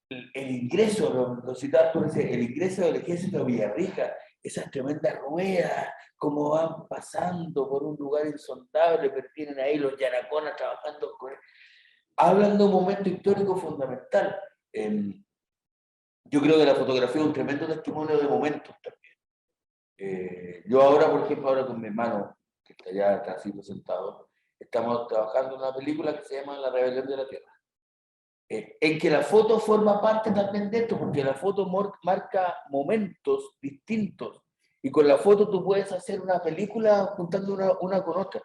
El ingreso, lo citabas tú, el ingreso del ejército a Villarrica, esas tremendas ruedas, cómo van pasando por un lugar insondable, pero tienen ahí los yaraconas trabajando con él. Hablan de un momento histórico fundamental. Yo creo que la fotografía es un tremendo testimonio de momentos también. Yo ahora, por ejemplo, ahora con mi hermano, que está allá atrás sentado, estamos trabajando en una película que se llama La Rebelión de la Tierra. En que la foto forma parte también de esto, porque la foto marca momentos distintos, y con la foto tú puedes hacer una película juntando una con otra.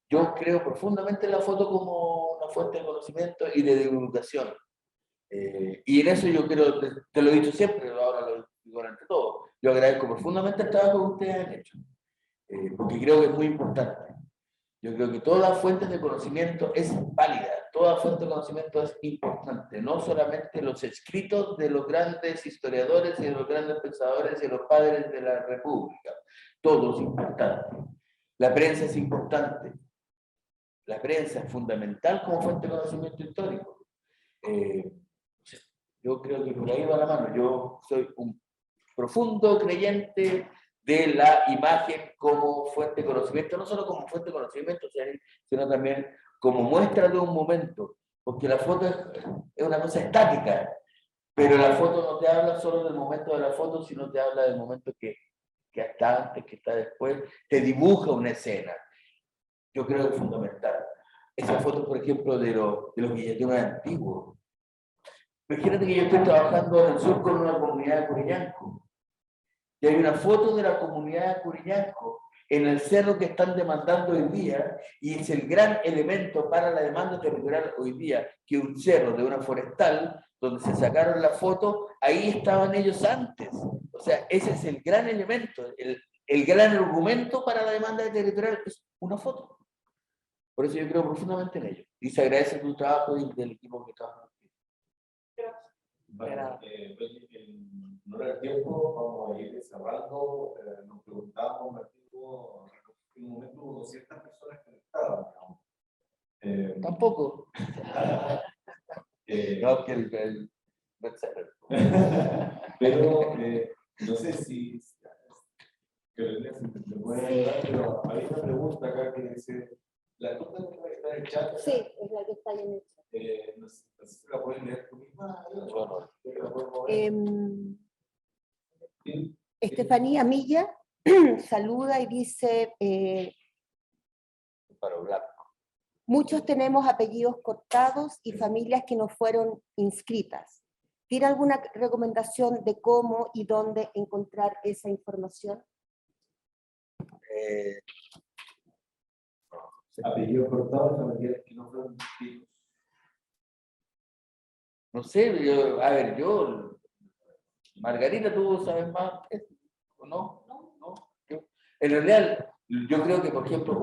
Yo creo profundamente en la foto como una fuente de conocimiento y de divulgación. Y en eso yo creo, te lo he dicho siempre, pero ahora lo digo ante todo, yo agradezco profundamente el trabajo que ustedes han hecho, porque creo que es muy importante. Yo creo que toda fuente de conocimiento es válida, toda fuente de conocimiento es importante, no solamente los escritos de los grandes historiadores y de los grandes pensadores y de los padres de la República, todo es importante. La prensa es importante, la prensa es fundamental como fuente de conocimiento histórico. Yo creo que por ahí va la mano, yo soy un profundo creyente de la imagen como fuente de conocimiento, no solo como fuente de conocimiento, sino también como muestra de un momento, porque la foto es una cosa estática, pero la foto no te habla solo del momento de la foto, sino te habla del momento que está antes, que está después, te dibuja una escena. Yo creo que es fundamental. Esas fotos, por ejemplo, de los guilletinos antiguos. Imagínate que yo estoy trabajando en el sur con una comunidad de Curiñanco. Y hay una foto de la comunidad de Curiñanco en el cerro que están demandando hoy día, y es el gran elemento para la demanda territorial hoy día, que un cerro de una forestal, donde se sacaron la foto, ahí estaban ellos antes. O sea, ese es el gran elemento, el gran argumento para la demanda territorial es una foto. Por eso yo creo profundamente en ello. Y se agradece tu trabajo y del equipo que trabaja. Bueno, no era el tiempo, vamos a ir cerrando. Nos preguntamos, Martín, en un momento hubo 200 personas conectadas. Tampoco. No, que el pero no sé si me pueden ayudar, pero hay una pregunta acá que dice, la nota que está en el chat. Sí, es la que está ahí en el chat. No sé si la pueden leer tú misma. Estefanía Milla saluda y dice, para hablar. muchos tenemos apellidos cortados y familias que no fueron inscritas. ¿Tiene alguna recomendación de cómo y dónde encontrar esa información? Apellidos cortados, familiares que no fueron inscritos. No sé, yo, Margarita, ¿tú sabes más? ¿O no? No. En realidad, yo creo que, por ejemplo,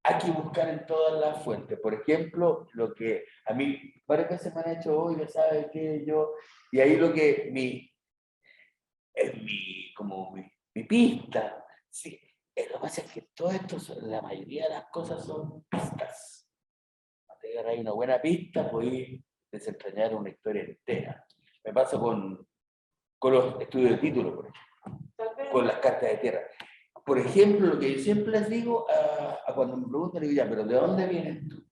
hay que buscar en todas las fuentes. Por ejemplo, lo que a mí varias veces me han hecho, oye, ¿sabes qué? Y ahí lo que mi pista, sí. Lo que pasa es que todo esto, la mayoría de las cosas son pistas. Cuando hay una buena pista, podéis desentrañar una historia entera. Me pasa con los estudios de título, por ejemplo, con las cartas de tierra. Por ejemplo, lo que yo siempre les digo a cuando me preguntan, digo, ya, pero ¿de dónde vienes tú?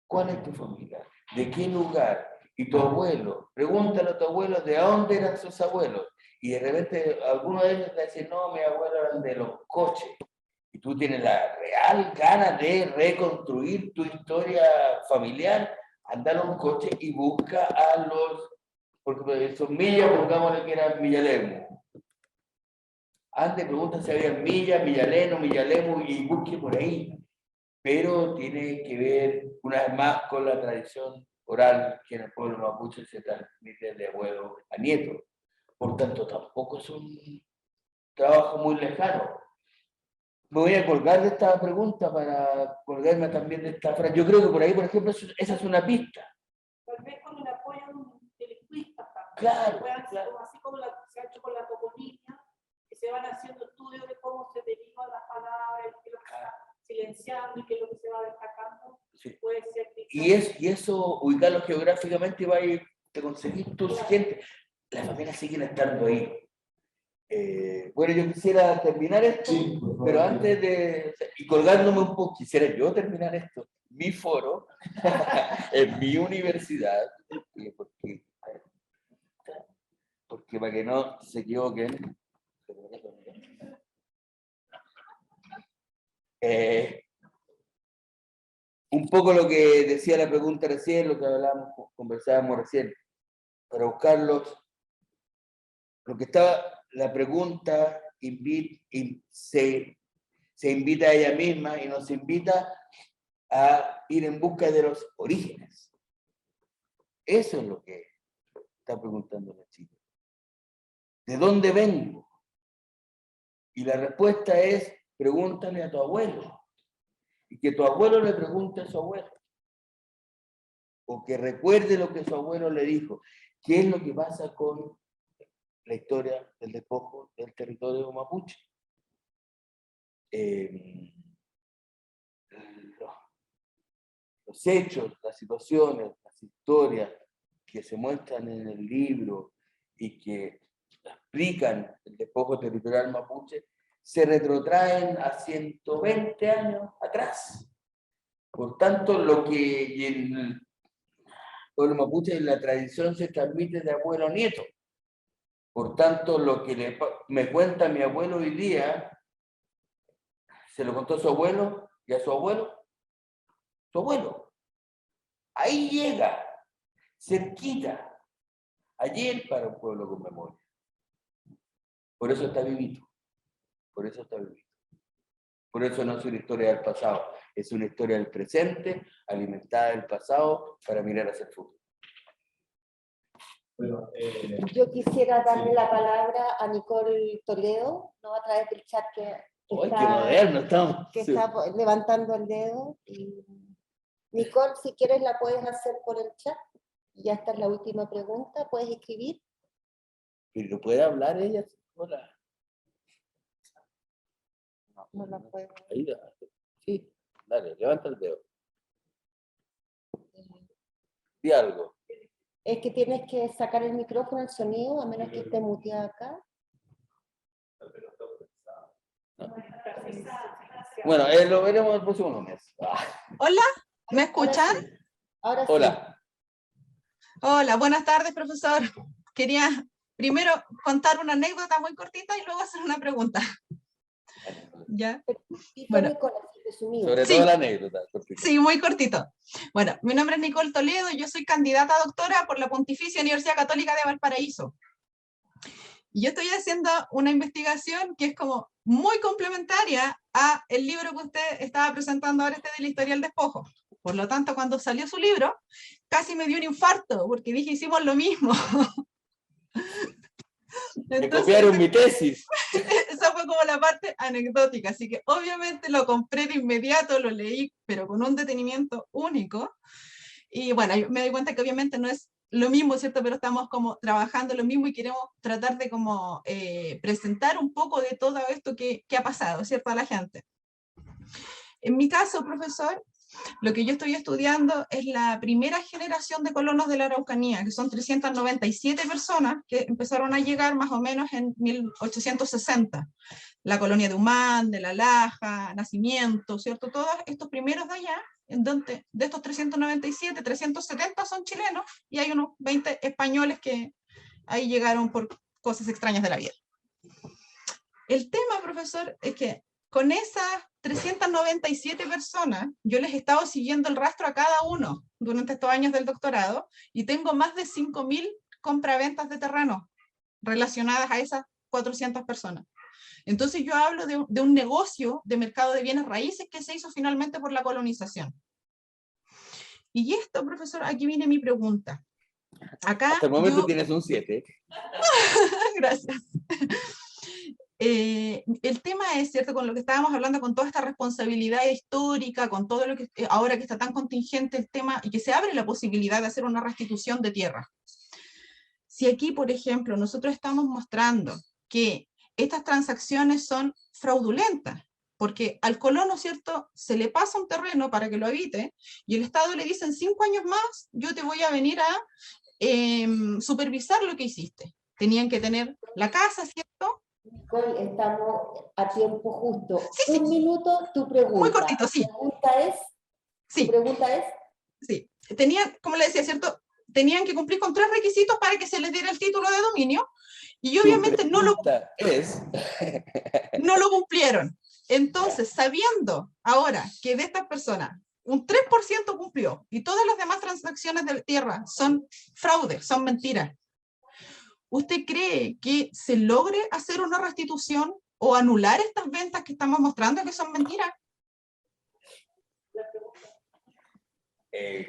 ¿Cuál es tu familia? ¿De qué lugar? ¿Y tu abuelo? Pregúntale a tu abuelo de dónde eran sus abuelos. Y de repente alguno de ellos te dice, no, mi abuelo eran de los coches. Y tú tienes la real gana de reconstruir tu historia familiar, anda a un coche y busca a los, porque son millas, pongámosle que eran Millalemo. Antes pregunta si había millas, Millaleno, Millalemo, y busque por ahí. Pero tiene que ver una vez más con la tradición oral que en el pueblo mapuche se transmite de abuelo a nieto. Por tanto, tampoco trabajo muy lejano. Me voy a colgar de esta pregunta para colgarme también de esta frase. Yo creo que por ahí, por ejemplo, esa es una pista. Tal vez con el apoyo de lingüistas también. Claro, Puedan ser claro. como así como se ha hecho con la toponimia, que se van haciendo estudios de cómo se derivan las palabras, qué es lo que se está silenciando y qué es lo que se va destacando. Sí. Puede ser Y eso, ubicarlo geográficamente, va a ir, te conseguís tu siguiente. Las familias siguen estando ahí. Bueno, yo quisiera terminar esto, Sí, por favor. pero antes y colgándome un poco, quisiera yo terminar esto, mi foro, en mi universidad, porque para que no se equivoquen, un poco lo que decía la pregunta recién, lo que hablábamos, conversábamos recién, para buscarlos, lo que estaba, la pregunta se invita a ella misma y nos invita a ir en busca de los orígenes. Eso es lo que está preguntando la chica. ¿De dónde vengo? Y la respuesta es, pregúntale a tu abuelo. Y que tu abuelo le pregunte a su abuelo. O que recuerde lo que su abuelo le dijo. ¿Qué es lo que pasa con la historia del despojo del territorio mapuche? Los hechos, las situaciones, las historias que se muestran en el libro y que explican el despojo territorial mapuche, se retrotraen a 120 años atrás. Por tanto, lo que en el pueblo mapuche en la tradición se transmite de abuelo a nieto. Por tanto, lo que me cuenta mi abuelo hoy día, se lo contó a su abuelo y a su abuelo. Su abuelo. Ahí llega, cerquita. Ayer para un pueblo con memoria. Por eso está vivito. Por eso está vivito. Por eso no es una historia del pasado, es una historia del presente, alimentada del pasado, para mirar hacia el futuro. Bueno, Yo quisiera darle sí. la palabra a Nicole Toledo, ¿no? A través del chat que ¡Ay, qué está, moderno estamos! que Sí. está levantando el dedo. Y Nicole, si quieres la puedes hacer por el chat. Ya esta es la última pregunta, puedes escribir. ¿Pero puede hablar ella? Hola. No la puedo. Ahí, sí, dale, levanta el dedo. Di algo. Es que tienes que sacar el micrófono, el sonido, a menos que esté muteada acá. Bueno, lo veremos el próximo lunes. Hola, ¿me escuchan? Ahora sí. Hola. Hola, buenas tardes, profesor. Quería primero contar una anécdota muy cortita y luego hacer una pregunta. ¿Ya? Y Bueno. Nicole, así resumido. Sobre Sí. todo la anécdota. Cortita. Sí, muy cortito. Bueno, mi nombre es Nicole Toledo, yo soy candidata a doctora por la Pontificia Universidad Católica de Valparaíso. Y yo estoy haciendo una investigación que es como muy complementaria a el libro que usted estaba presentando ahora, de la historia del despojo. Por lo tanto, cuando salió su libro, casi me dio un infarto, porque dije, hicimos lo mismo. Me copiaron mi tesis. Esa fue como la parte anecdótica, así que obviamente lo compré de inmediato, lo leí, pero con un detenimiento único. Y bueno, me doy cuenta que obviamente no es lo mismo, ¿cierto? Pero estamos como trabajando lo mismo y queremos tratar de como presentar un poco de todo esto que ha pasado, ¿cierto? A la gente. En mi caso, profesor, lo que yo estoy estudiando es la primera generación de colonos de la Araucanía, que son 397 personas que empezaron a llegar más o menos en 1860. La colonia de Humán, de La Laja, Nacimiento, ¿cierto? Todos estos primeros de allá, en donde de estos 397, 370 son chilenos y hay unos 20 españoles que ahí llegaron por cosas extrañas de la vida. El tema, profesor, es que con esas 397 personas, yo les he estado siguiendo el rastro a cada uno durante estos años del doctorado y tengo más de 5.000 compraventas de terreno relacionadas a esas 400 personas. Entonces yo hablo de un negocio de mercado de bienes raíces que se hizo finalmente por la colonización. Y esto, profesor, aquí viene mi pregunta. Acá Hasta el momento tienes un 7. Gracias. el tema es, ¿cierto?, con lo que estábamos hablando, con toda esta responsabilidad histórica, con todo lo que ahora que está tan contingente el tema, y que se abre la posibilidad de hacer una restitución de tierra. Si aquí, por ejemplo, nosotros estamos mostrando que estas transacciones son fraudulentas, porque al colono, ¿cierto?, se le pasa un terreno para que lo habite, y el Estado le dice, en 5 años más, yo te voy a venir a supervisar lo que hiciste. Tenían que tener la casa, ¿cierto? Nicole, estamos a tiempo justo. Sí, sí. 1 minuto, tu pregunta. Muy cortito, sí. Tu pregunta es, Sí. Tenían, como le decía, ¿cierto?, tenían que cumplir con 3 requisitos para que se les diera el título de dominio, y obviamente no lo cumplieron. Entonces, sabiendo ahora que de estas personas un 3% cumplió y todas las demás transacciones de tierra son fraude, son mentiras, ¿usted cree que se logre hacer una restitución o anular estas ventas que estamos mostrando que son mentiras?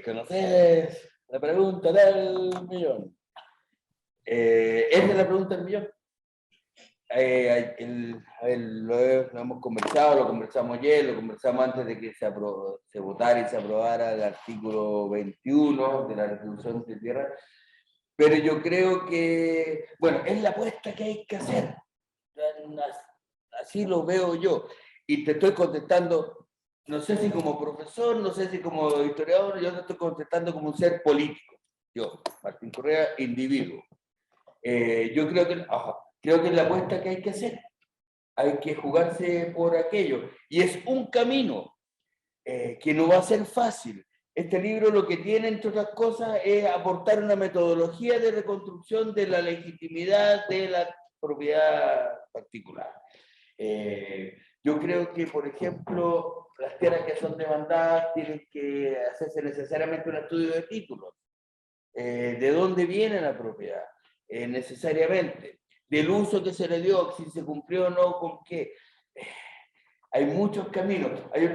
¿Conoces la pregunta del millón? Esa es la pregunta del millón. Lo hemos conversado, lo conversamos ayer, lo conversamos antes de que se votara y se aprobara el artículo 21 de la restitución de tierra, pero yo creo que, bueno, es la apuesta que hay que hacer, así lo veo yo, y te estoy contestando, no sé si como profesor, no sé si como historiador, yo te estoy contestando como un ser político, yo, Martín Correa, individuo. Yo creo que es la apuesta que hay que hacer. Hay que jugarse por aquello. Y es un camino que no va a ser fácil. Este libro lo que tiene, entre otras cosas, es aportar una metodología de reconstrucción de la legitimidad de la propiedad particular. Yo creo que, por ejemplo, las tierras que son demandadas tienen que hacerse necesariamente un estudio de títulos. ¿De dónde viene la propiedad? Necesariamente, del uso que se le dio, si se cumplió o no, con qué. Hay muchos caminos, hay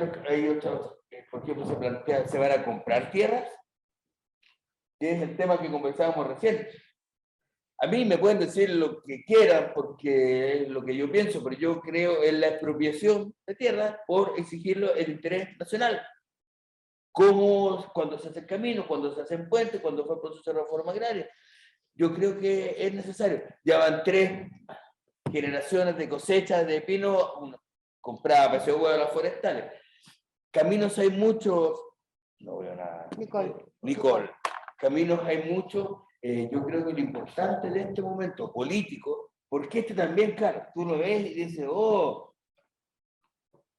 otros, por ejemplo, se plantea, ¿se van a comprar tierras? Que es el tema que conversábamos recién. A mí me pueden decir lo que quieran, porque es lo que yo pienso, pero yo creo en la expropiación de tierras por exigirlo el interés nacional. Como cuando se hacen caminos, cuando se hacen puentes, cuando fue el proceso de reforma agraria. Yo creo que es necesario. Ya van 3 generaciones de cosechas de pino compradas para ese huevo de las forestales. Caminos hay muchos, no veo nada. Nicole. Caminos hay muchos. Yo creo que lo importante de este momento político, porque también, claro, tú lo ves y dices, oh,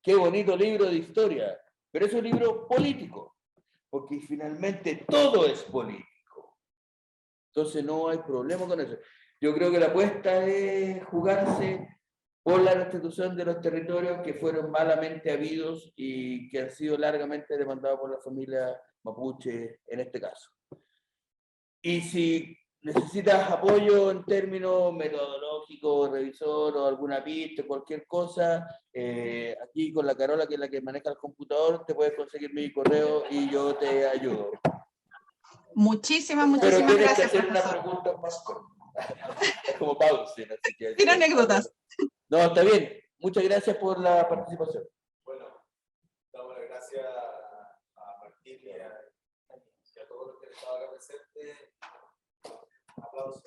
qué bonito libro de historia, pero es un libro político, porque finalmente todo es político. Entonces no hay problema con eso. Yo creo que la apuesta es jugarse por la restitución de los territorios que fueron malamente habidos y que han sido largamente demandados por la familia mapuche en este caso. Y si necesitas apoyo en términos metodológicos, revisor o alguna pista, cualquier cosa, aquí con la Carola, que es la que maneja el computador, te puedes conseguir mi correo y yo te ayudo. Muchísimas Pero tienes gracias, que hacer profesor. una pregunta más corta. Como Paulsen, así que... Sin anécdotas. No, está bien. Muchas gracias por la participación. Bueno, damos las gracias a Martín y a todos los que han estado acá presentes. Aplausos.